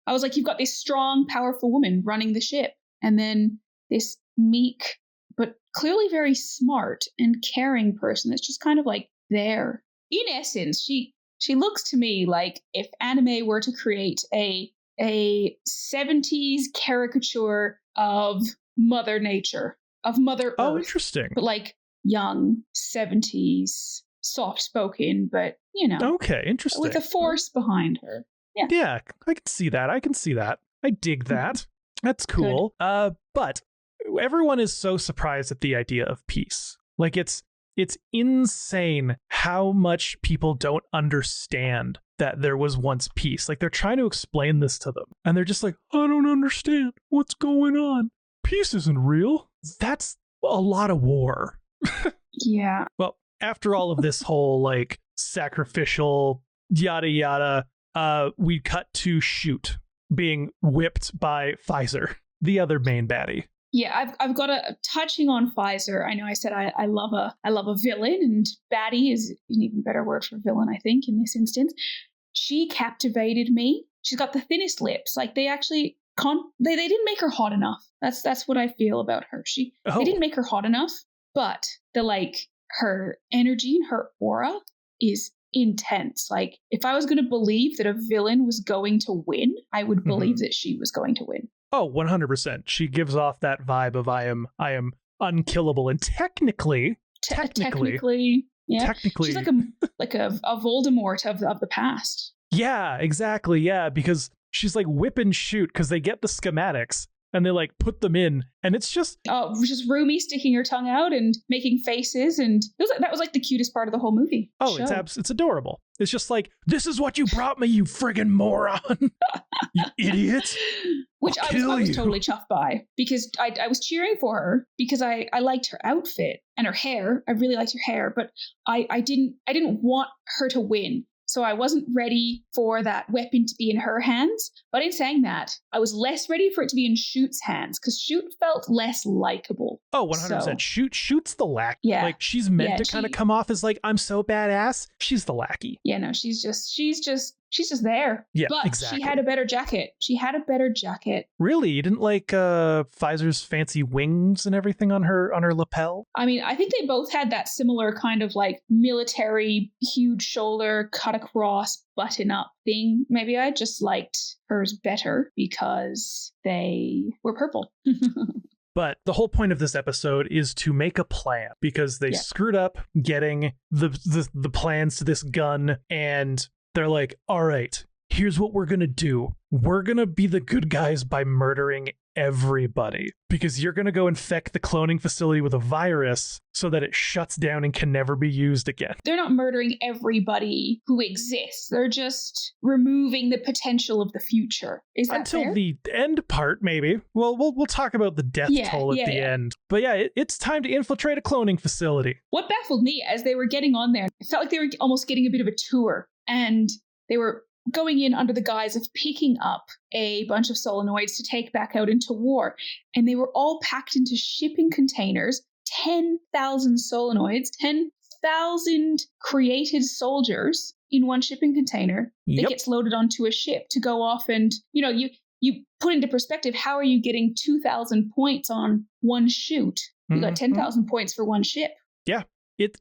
I was like, you've got this strong, powerful woman running the ship, and then this meek, but clearly very smart and caring person that's just kind of like there. In essence, she looks to me like if anime were to create a 70s caricature of Mother Nature, of Mother Earth. Oh, interesting. But like young 70s, soft-spoken, but you know. Okay, interesting. With a force behind her. Yeah, I can see that. I dig that. That's cool. Good. But everyone is so surprised at the idea of peace. Like it's insane how much people don't understand that there was once peace. Like they're trying to explain this to them, and they're just like, I don't understand what's going on. Peace isn't real. That's a lot of war. Yeah. Well, after all of this whole like sacrificial yada yada, we cut to Shoot being whipped by Pfizer, the other main baddie. Yeah, I've got touching on Pfizer. I know I said I love a villain, and baddie is an even better word for villain, I think, in this instance. She captivated me. She's got the thinnest lips. Like they actually they didn't make her hot enough. That's what I feel about her. They didn't make her hot enough, but her energy and her aura is intense. Like if I was going to believe that a villain was going to win, I would believe that she was going to win. Oh, 100%. She gives off that vibe of I am unkillable, and technically, yeah. technically, She's like a Voldemort of the past. Yeah, exactly. Yeah, because she's like whip and shoot because they get the schematics and they like put them in, and it's just just Rumi sticking her tongue out and making faces, and that was like the cutest part of the whole movie. It's adorable. It's just like, this is what you brought me, you friggin' moron, you idiot. Which I was totally chuffed by, because I was cheering for her because I liked her outfit and her hair. I really liked her hair, but I didn't want her to win. So I wasn't ready for that weapon to be in her hands. But in saying that, I was less ready for it to be in Shoot's hands, because Shoot felt less likable. Oh, 100%. Shoot's the lackey. Yeah. Like, she's meant to kind of come off as like, I'm so badass. She's the lackey. Yeah, no, she's just there. Yeah, but exactly. She had a better jacket. Really? You didn't like Pfizer's fancy wings and everything on her lapel? I mean, I think they both had that similar kind of like military, huge shoulder, cut across, button up thing. Maybe I just liked hers better because they were purple. But the whole point of this episode is to make a plan, because they screwed up getting the plans to this gun, and they're like, all right, here's what we're going to do. We're going to be the good guys by murdering everybody, because you're going to go infect the cloning facility with a virus so that it shuts down and can never be used again. They're not murdering everybody who exists. They're just removing the potential of the future. Is that until fair? The end part, maybe. Well, we'll talk about the death toll at the end. But yeah, it's time to infiltrate a cloning facility. What baffled me as they were getting on there, it felt like they were almost getting a bit of a tour, and they were going in under the guise of picking up a bunch of solenoids to take back out into war. And they were all packed into shipping containers, 10,000 solenoids, 10,000 created soldiers in one shipping container that gets loaded onto a ship to go off. And, you put into perspective, how are you getting 2,000 points on one shoot? You got 10,000 points for one ship. Yeah.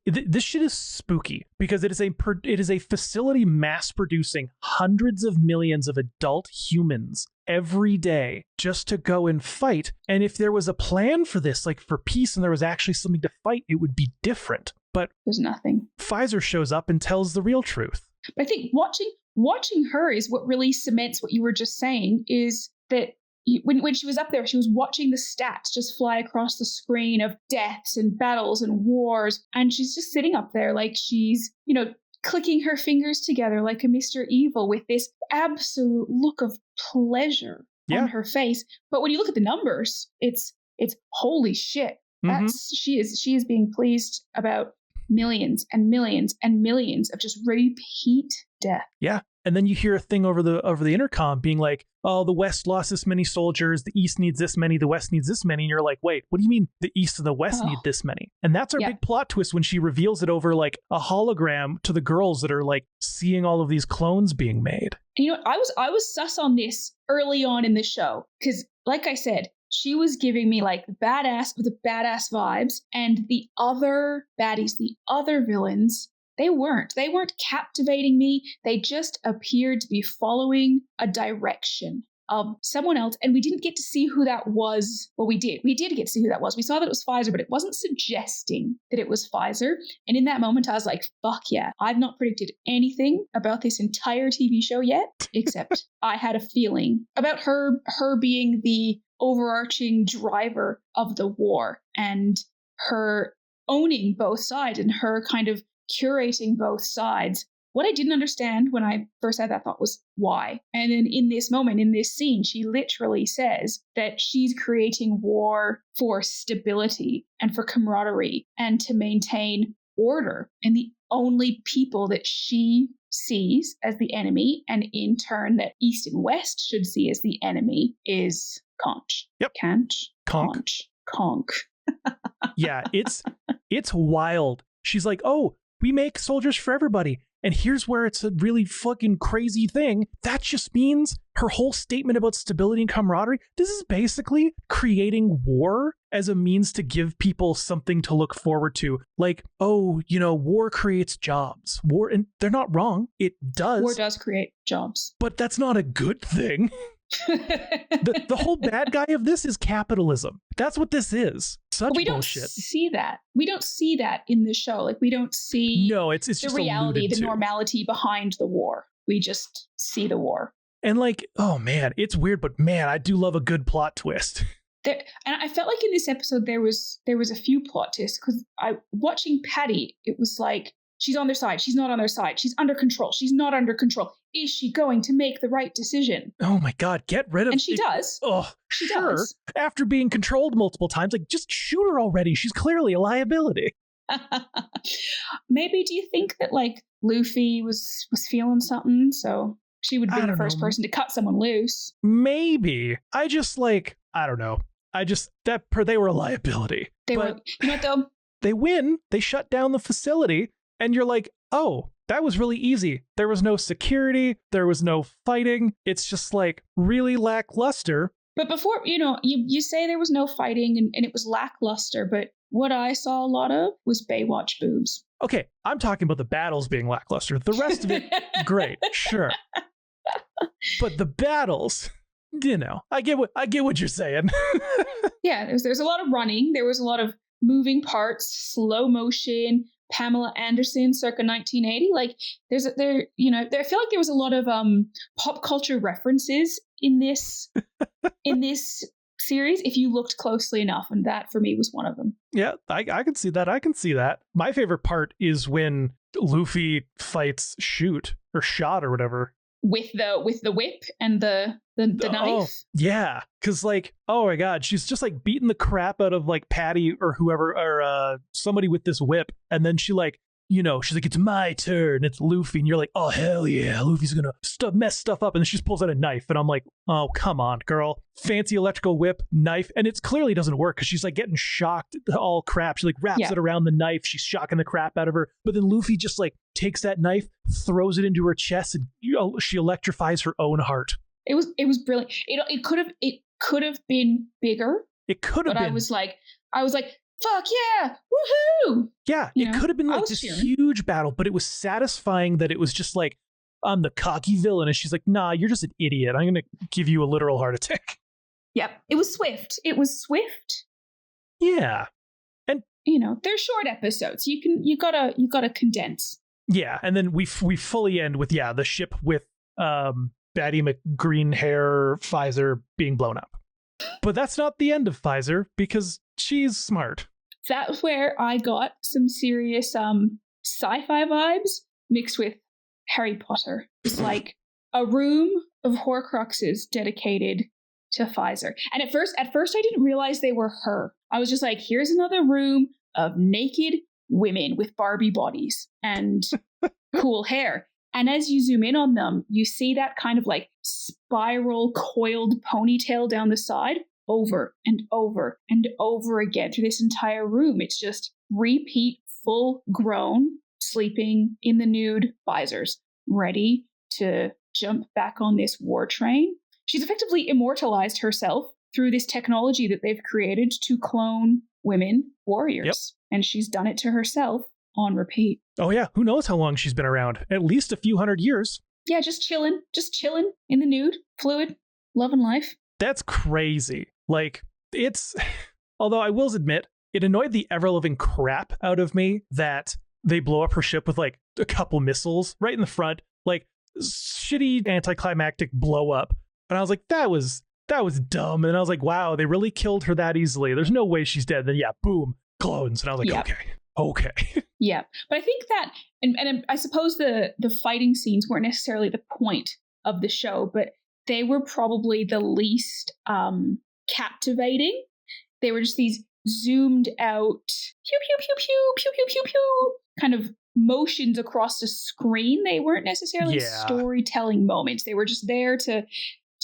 This shit is spooky, because it is a facility mass producing hundreds of millions of adult humans every day just to go and fight. And if there was a plan for this, like for peace, and there was actually something to fight, it would be different. But there's nothing. Pfizer shows up and tells the real truth. But I think watching her is what really cements what you were just saying, is that when she was up there, she was watching the stats just fly across the screen of deaths and battles and wars. And she's just sitting up there like she's, clicking her fingers together like a Mr. Evil with this absolute look of pleasure on her face. But when you look at the numbers, it's holy shit. She is being pleased about millions and millions and millions of just repeat death. Yeah. And then you hear a thing over the intercom being like, oh, the West lost this many soldiers, the East needs this many, the West needs this many. And you're like, wait, what do you mean the East and the West need this many? And that's our big plot twist when she reveals it over like a hologram to the girls that are like seeing all of these clones being made. And I was sus on this early on in the show, because like I said, she was giving me like the badass vibes, and the other baddies, the other villains, they weren't captivating me. They just appeared to be following a direction of someone else, and we didn't get to see who that was. Well, we did get to see who that was. We saw that it was Pfizer, but it wasn't suggesting that it was Pfizer. And in that moment, I was like, fuck yeah, I've not predicted anything about this entire TV show yet, except I had a feeling about her being the overarching driver of the war, and her owning both sides, and her kind of curating both sides. What I didn't understand when I first had that thought was why. And then in this moment, in this scene, she literally says that she's creating war for stability and for camaraderie and to maintain order. And the only people that she sees as the enemy, and in turn that East and West should see as the enemy, is Conch. Yep. Conch. Yeah, it's wild. She's like, oh, we make soldiers for everybody. And here's where it's a really fucking crazy thing. That just means her whole statement about stability and camaraderie, this is basically creating war as a means to give people something to look forward to. Like, oh, war creates jobs. War, and they're not wrong. It does. War does create jobs. But that's not a good thing. The whole bad guy of this is capitalism. That's what this is. Such we bullshit. Don't see that. We don't see that in the show. Like, we don't see it's the just reality, the to. normality behind the war. we just see the war. And like, oh man, it's weird, but man, I do love a good plot twist. And I felt like in this episode there was a few plot twists, because watching Patty, it was like, she's on their side, she's not on their side, she's under control, she's not under control. Is she going to make the right decision? Oh my God, get rid of And she does. Oh, she sure. does. After being controlled multiple times, like, just shoot her already. She's clearly a liability. Maybe do you think that like Luffy was feeling something, so she would be the first person to cut someone loose? Maybe. I just like, I don't know. They were a liability. They were, you know what though? They win, they shut down the facility, and you're like, oh, that was really easy. There was no security, there was no fighting. It's just like really lackluster. But before, you say there was no fighting and it was lackluster, but what I saw a lot of was Baywatch boobs. Okay, I'm talking about the battles being lackluster. The rest of it, great, sure. But the battles, I get what you're saying. Yeah, there's a lot of running. There was a lot of moving parts, slow motion. Pamela Anderson, circa 1980. Like, I feel like there was a lot of pop culture references in this series if you looked closely enough, and that for me was one of them. Yeah, I can see that. I can see that. My favorite part is when Luffy fights Shot or whatever. With the whip and the knife. Oh, yeah, because like, oh my God, she's just like beating the crap out of like Patty or whoever, or somebody with this whip, and then she like, she's like, it's my turn, it's Luffy, and you're like, oh hell yeah, Luffy's gonna mess stuff up, and then she just pulls out a knife, and I'm like, oh come on, girl, fancy electrical whip, knife, and it clearly doesn't work because she's like getting shocked, all crap. She like wraps it around the knife, she's shocking the crap out of her, but then Luffy just like takes that knife, throws it into her chest, and she electrifies her own heart. It was brilliant. It could have been bigger. It could have been. I was like, fuck yeah, woohoo! Yeah, it could have been like this huge battle, but it was satisfying that it was just like, I'm the cocky villain, and she's like, nah, you're just an idiot. I'm gonna give you a literal heart attack. Yep, it was swift. Yeah, and they're short episodes. You gotta condense. Yeah, and then we fully end with the ship with Batty McGreen hair Pfizer being blown up. But that's not the end of Pfizer, because she's smart. That's where I got some serious sci-fi vibes mixed with Harry Potter. It's like a room of Horcruxes dedicated to Pfizer. And at first I didn't realize they were her. I was just like, here's another room of naked women with Barbie bodies and cool hair. And as you zoom in on them, you see that kind of like spiral coiled ponytail down the side over and over and over again through this entire room. It's just repeat, full grown, sleeping in the nude Pfizers, ready to jump back on this war train. She's effectively immortalized herself through this technology that they've created to clone women warriors. Yep. And she's done it to herself on repeat. Oh yeah, who knows how long she's been around? At least a few hundred years. Yeah, just chilling in the nude, fluid, loving life. That's crazy. Like, although I will admit, it annoyed the ever-living crap out of me that they blow up her ship with like a couple missiles right in the front, like shitty anticlimactic blow up. And I was like, that was dumb. And I was like, wow, they really killed her that easily. There's no way she's dead. Then boom, clones. And I was like, okay. Yeah, but I think that, and I suppose the fighting scenes weren't necessarily the point of the show, but they were probably the least captivating. They were just these zoomed out pew pew pew pew pew pew pew pew kind of motions across the screen. They weren't necessarily storytelling moments. They were just there to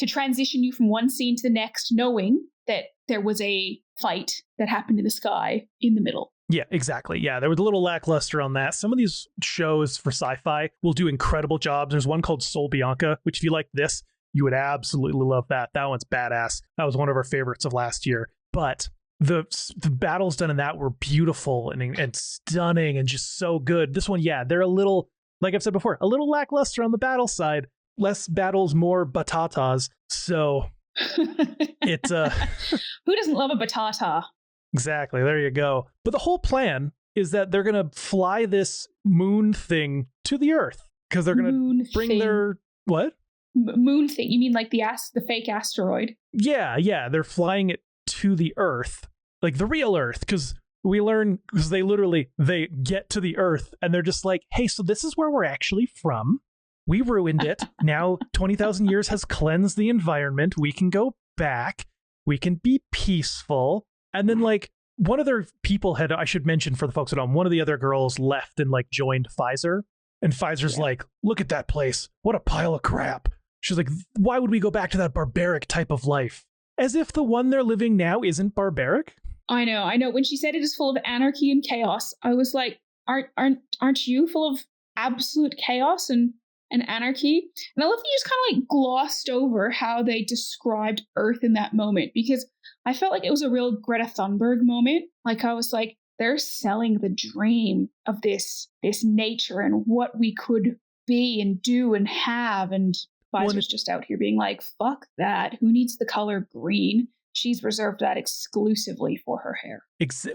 transition you from one scene to the next, knowing that there was a fight that happened in the sky in the middle. Yeah, exactly. Yeah, there was a little lackluster on that. Some of these shows for sci-fi will do incredible jobs. There's one called Soul Bianca, which if you like this, you would absolutely love that. That one's badass. That was one of our favorites of last year. But the battles done in that were beautiful and stunning and just so good. This one, they're a little, like I've said before, a little lackluster on the battle side. Less battles, more batatas. So it's who doesn't love a batata? Exactly. There you go. But the whole plan is that they're going to fly this moon thing to the Earth. because they're gonna bring their what moon thing? You mean like the fake asteroid? Yeah, they're flying it to the Earth, like the real Earth, because we learn because they get to the Earth and they're just like, hey, so this is where we're actually from. We ruined it. Now 20,000 years has cleansed the environment. We can go back. We can be peaceful. And then like one of their people I should mention for the folks at home, one of the other girls left and like joined Pfizer. And Pfizer's like, look at that place. What a pile of crap. She's like, why would we go back to that barbaric type of life? As if the one they're living now isn't barbaric. I know. When she said it is full of anarchy and chaos, I was like, aren't you full of absolute chaos and anarchy? And I love that you just kind of like glossed over how they described Earth in that moment, because I felt like it was a real Greta Thunberg moment. Like I was like, they're selling the dream of this nature and what we could be and do and have. And Pfizer's just out here being like, fuck that. Who needs the color green? She's reserved that exclusively for her hair.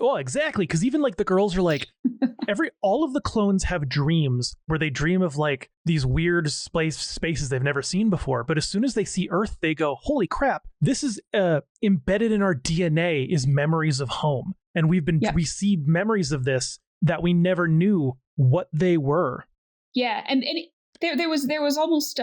Well, exactly. Because even like the girls are like, all of the clones have dreams where they dream of like these weird spaces they've never seen before. But as soon as they see Earth, they go, holy crap, this is embedded in our DNA is memories of home. And we see memories of this that we never knew what they were. Yeah. And there was almost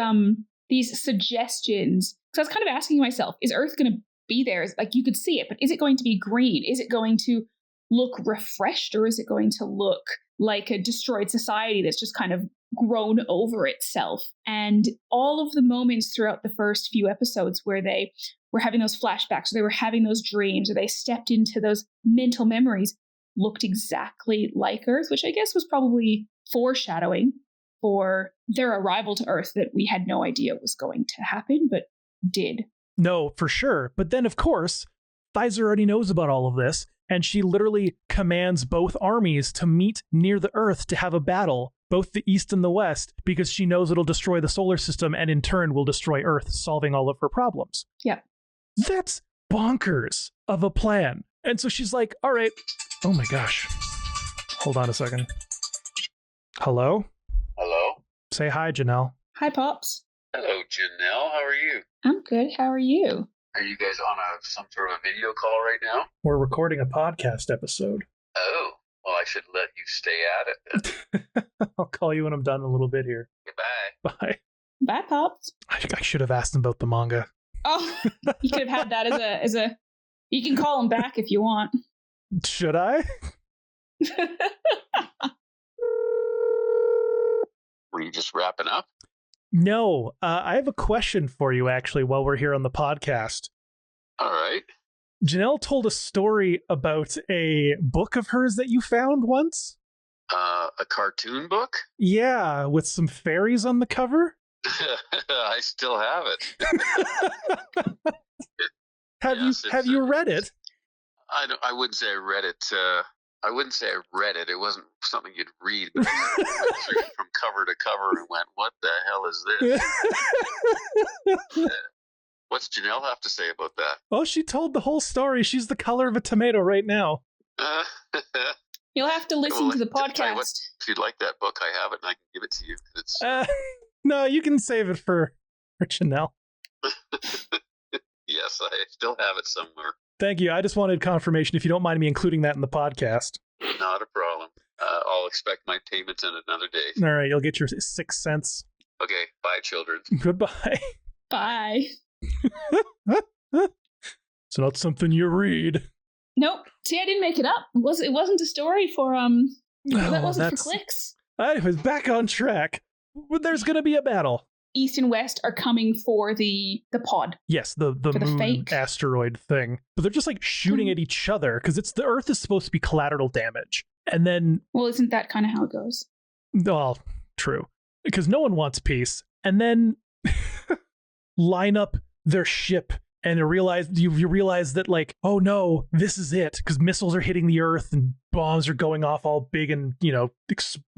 these suggestions. So I was kind of asking myself, is Earth going to be there? Like you could see it, but is it going to be green? Is it going to look refreshed, or is it going to look like a destroyed society that's just kind of grown over itself? And all of the moments throughout the first few episodes where they were having those flashbacks, or they were having those dreams, or they stepped into those mental memories, looked exactly like Earth, which I guess was probably foreshadowing for their arrival to Earth that we had no idea was going to happen, but did. No, for sure. But then, of course, Pfizer already knows about all of this, and she literally commands both armies to meet near the Earth to have a battle, both the East and the West, because she knows it'll destroy the solar system and in turn will destroy Earth, solving all of her problems. Yeah. That's bonkers of a plan. And so she's like, all right. Oh my gosh. Hold on a second. Hello? Hello? Say hi, Janelle. Hi, Pops. Hello, Janelle. How are you? I'm good. How are you? Are you guys on some sort of a video call right now? We're recording a podcast episode. Oh, well, I should let you stay at it then. I'll call you when I'm done in a little bit here. Goodbye. Bye. Bye, Pops. I should have asked him about the manga. Oh, you could have had that as a. You can call him back if you want. Should I? Were you just wrapping up? No, I have a question for you, actually, while we're here on the podcast. All right. Janelle told a story about a book of hers that you found once. A cartoon book? Yeah, with some fairies on the cover. I still have it. Have you read it? I wouldn't say I read it. I wouldn't say I read it. It wasn't something you'd read. But I went through from cover to cover and went, what the hell is this? What's Janelle have to say about that? Oh, she told the whole story. She's the color of a tomato right now. You'll have to listen to the podcast. If you'd like that book, I have it and I can give it to you. It's, no, you can save it for Janelle. Yes, I still have it somewhere. Thank you. I just wanted confirmation if you don't mind me including that in the podcast. Not a problem. I'll expect my payments in another day. All right, you'll get your 6 cents. Okay, bye, children. Goodbye. Bye. It's not something you read. Nope. See, I didn't make it up. It wasn't a story for that wasn't for clicks. Anyways, back on track. There's going to be a battle. East and West are coming for the pod. Yes, the moon fake asteroid thing. But they're just like shooting at each other because the Earth is supposed to be collateral damage. And then... Well, isn't that kind of how it goes? Well, true. Because no one wants peace. And then line up their ship and you realize that like, oh no, this is it. Because missiles are hitting the Earth and bombs are going off all big and,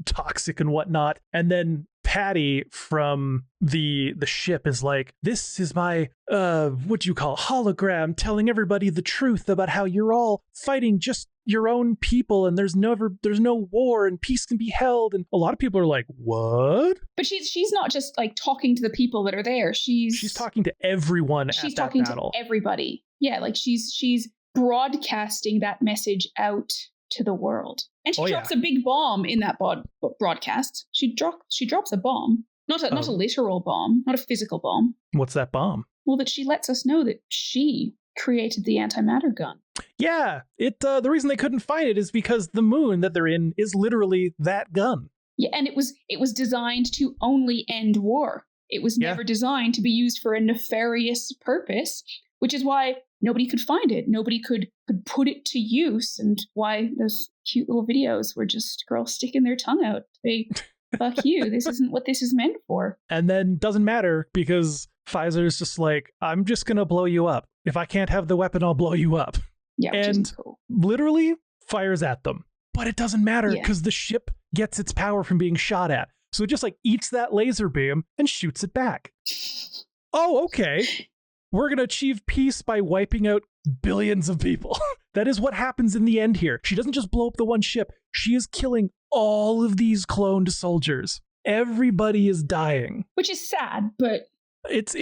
toxic and whatnot. And then Patty from the ship is like, this is my what do you call hologram telling everybody the truth about how you're all fighting just your own people and there's no war and peace can be held. And a lot of people are like, what? But she's not just like talking to the people that are there. She's talking to everyone at that battle. She's talking to everybody. Yeah, like she's broadcasting that message out to the world. And she drops a big bomb in that broadcast. She drops a bomb. Not a literal bomb, not a physical bomb. What's that bomb? Well, that she lets us know that she created the antimatter gun. Yeah, the reason they couldn't find it is because the moon that they're in is literally that gun. Yeah, and it was designed to only end war. It was never designed to be used for a nefarious purpose, which is why nobody could find it. Nobody could put it to use, and why those cute little videos were just girls sticking their tongue out. Fuck you, this isn't what this is meant for. And then doesn't matter because Pfizer's just like, I'm just going to blow you up. If I can't have the weapon, I'll blow you up. Yeah, which and is cool. Literally fires at them. But it doesn't matter because the ship gets its power from being shot at. So it just like eats that laser beam and shoots it back. Oh, okay. We're going to achieve peace by wiping out billions of people. That is what happens in the end here. She doesn't just blow up the one ship. She is killing all of these cloned soldiers. Everybody is dying. Which is sad, but it's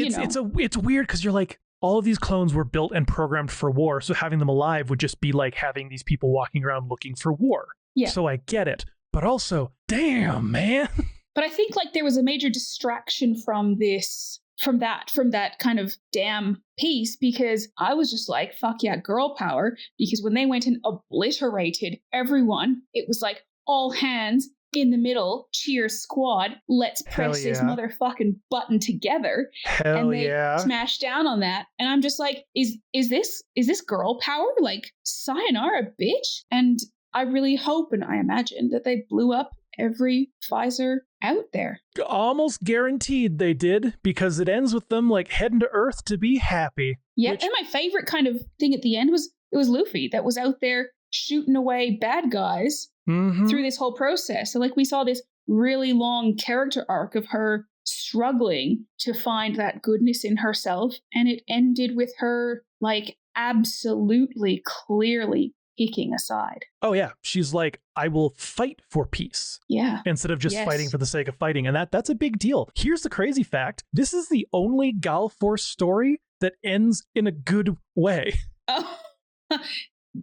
weird because you're like, all of these clones were built and programmed for war, so having them alive would just be like having these people walking around looking for war. Yeah. So I get it. But also, damn, man. But I think like there was a major distraction from that kind of damn piece, because I was just like, fuck yeah, girl power. Because when they went and obliterated everyone, it was like all hands in the middle, cheer squad, let's press this motherfucking button together. Hell and they smash down on that. And I'm just like, is this girl power? Like, sayonara, bitch. And I really hope and I imagine that they blew up every Pfizer out there. Almost guaranteed they did, because it ends with them like heading to Earth to be happy. Yeah, and my favorite kind of thing at the end was Luffy that was out there shooting away bad guys through this whole process. So like we saw this really long character arc of her struggling to find that goodness in herself, and it ended with her like absolutely clearly picking a side. Oh yeah, she's like, I will fight for peace. Yeah. Instead of just fighting for the sake of fighting. And that's a big deal. Here's the crazy fact. This is the only Gall Force story that ends in a good way. Oh.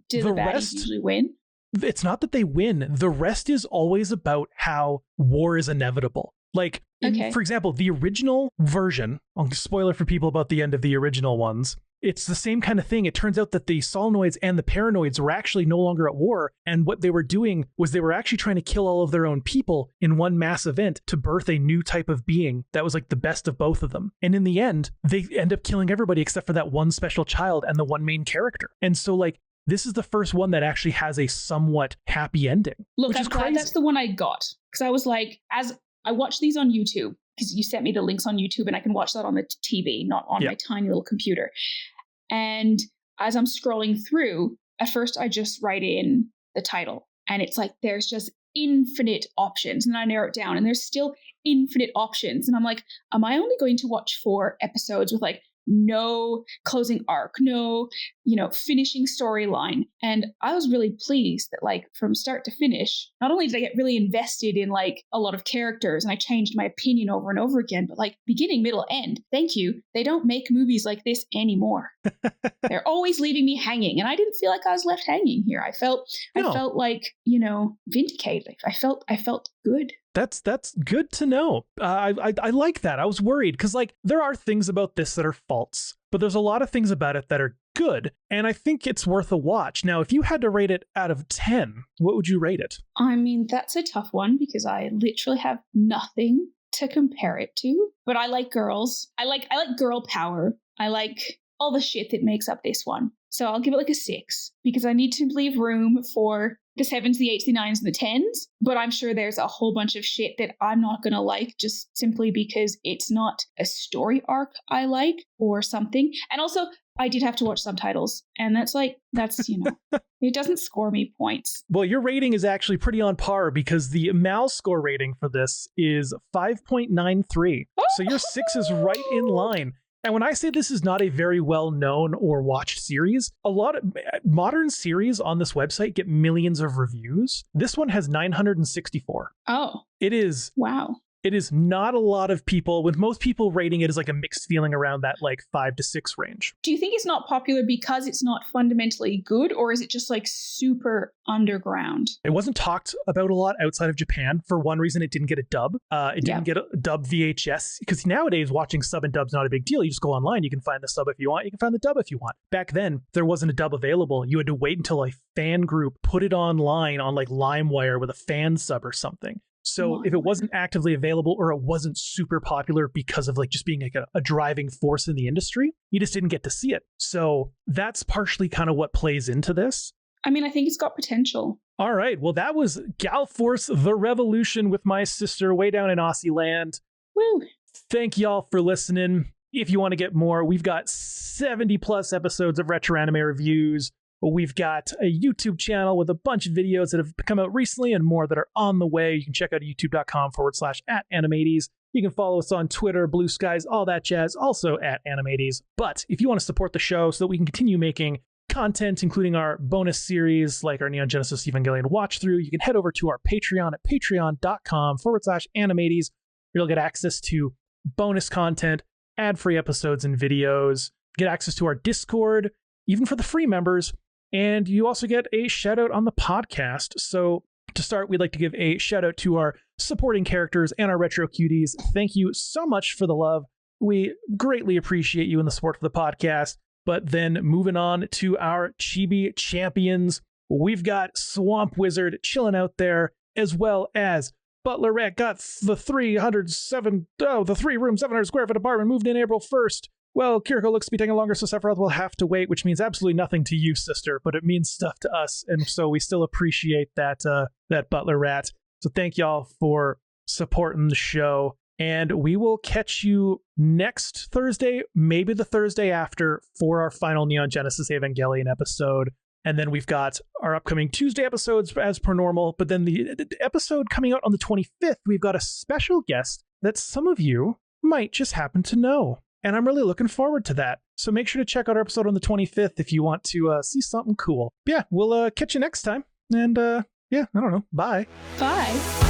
Do the baddies usually win? It's not that they win. The rest is always about how war is inevitable. Like, for example, the original version, spoiler for people about the end of the original ones, it's the same kind of thing. It turns out that the Solenoids and the Paranoids were actually no longer at war. And what they were doing was they were actually trying to kill all of their own people in one mass event to birth a new type of being that was like the best of both of them. And in the end, they end up killing everybody except for that one special child and the one main character. And so like, this is the first one that actually has a somewhat happy ending. Look, I'm glad that's the one I got. Because I was like, as I watched these on YouTube, because you sent me the links on YouTube and I can watch that on the TV, not on my tiny little computer. And as I'm scrolling through, at first I just write in the title and it's like, there's just infinite options. And I narrow it down and there's still infinite options. And I'm like, am I only going to watch 4 episodes with like no closing arc, no, finishing storyline? And I was really pleased that like from start to finish, not only did I get really invested in like a lot of characters and I changed my opinion over and over again, but like beginning, middle, end, thank you. They don't make movies like this anymore. They're always leaving me hanging. And I didn't feel like I was left hanging here. I felt like, vindicated. I felt good. That's good to know. I like that. I was worried because like there are things about this that are faults, but there's a lot of things about it that are good. And I think it's worth a watch. Now, if you had to rate it out of 10, what would you rate it? I mean, that's a tough one because I literally have nothing to compare it to, but I like girls. I like girl power. I like all the shit that makes up this one. So I'll give it like a 6 because I need to leave room for the 7s, the 8s, the 9s, and the 10s. But I'm sure there's a whole bunch of shit that I'm not going to like just simply because it's not a story arc I like or something. And also, I did have to watch subtitles. And that's it doesn't score me points. Well, your rating is actually pretty on par because the Mal score rating for this is 5.93. So your 6 is right in line. And when I say this is not a very well known or watched series, a lot of modern series on this website get millions of reviews. This one has 964. Oh. It is. Wow. It is not a lot of people, with most people rating it as like a mixed feeling around that like 5 to 6 range. Do you think it's not popular because it's not fundamentally good, or is it just like super underground? It wasn't talked about a lot outside of Japan. For one reason, it didn't get a dub. It didn't get a dub VHS, because nowadays watching sub and dub's not a big deal. You just go online, you can find the sub if you want, you can find the dub if you want. Back then, there wasn't a dub available. You had to wait until a fan group put it online on like LimeWire with a fan sub or something. So if it wasn't actively available, or it wasn't super popular because of like just being like a driving force in the industry, you just didn't get to see it. So that's partially kind of what plays into this. I mean, I think it's got potential. All right. Well, that was Gall Force The Revolution with my sister way down in Aussie land. Woo. Thank y'all for listening. If you want to get more, we've got 70 plus episodes of retro anime reviews. We've got a YouTube channel with a bunch of videos that have come out recently and more that are on the way. You can check out youtube.com/@animates. You can follow us on Twitter, Blue Skies, all that jazz, also @animates. But if you want to support the show so that we can continue making content, including our bonus series like our Neon Genesis Evangelion watch through, you can head over to our Patreon at patreon.com/animates. You'll get access to bonus content, ad-free episodes and videos, get access to our Discord, even for the free members. And you also get a shout out on the podcast. So to start, we'd like to give a shout out to our supporting characters and our retro cuties. Thank you so much for the love. We greatly appreciate you and the support for the podcast. But then moving on to our chibi champions, we've got Swamp Wizard chilling out there, as well as Butlerette got the 3room 700 square foot apartment moved in April 1st. Well, Kiriko looks to be taking longer, so Sephiroth will have to wait, which means absolutely nothing to you, sister, but it means stuff to us, and so we still appreciate that Butler Rat. So thank y'all for supporting the show, and we will catch you next Thursday, maybe the Thursday after, for our final Neon Genesis Evangelion episode. And then we've got our upcoming Tuesday episodes as per normal, but then the episode coming out on the 25th, we've got a special guest that some of you might just happen to know. And I'm really looking forward to that. So make sure to check out our episode on the 25th if you want to see something cool. Yeah, we'll catch you next time. And yeah, I don't know. Bye. Bye.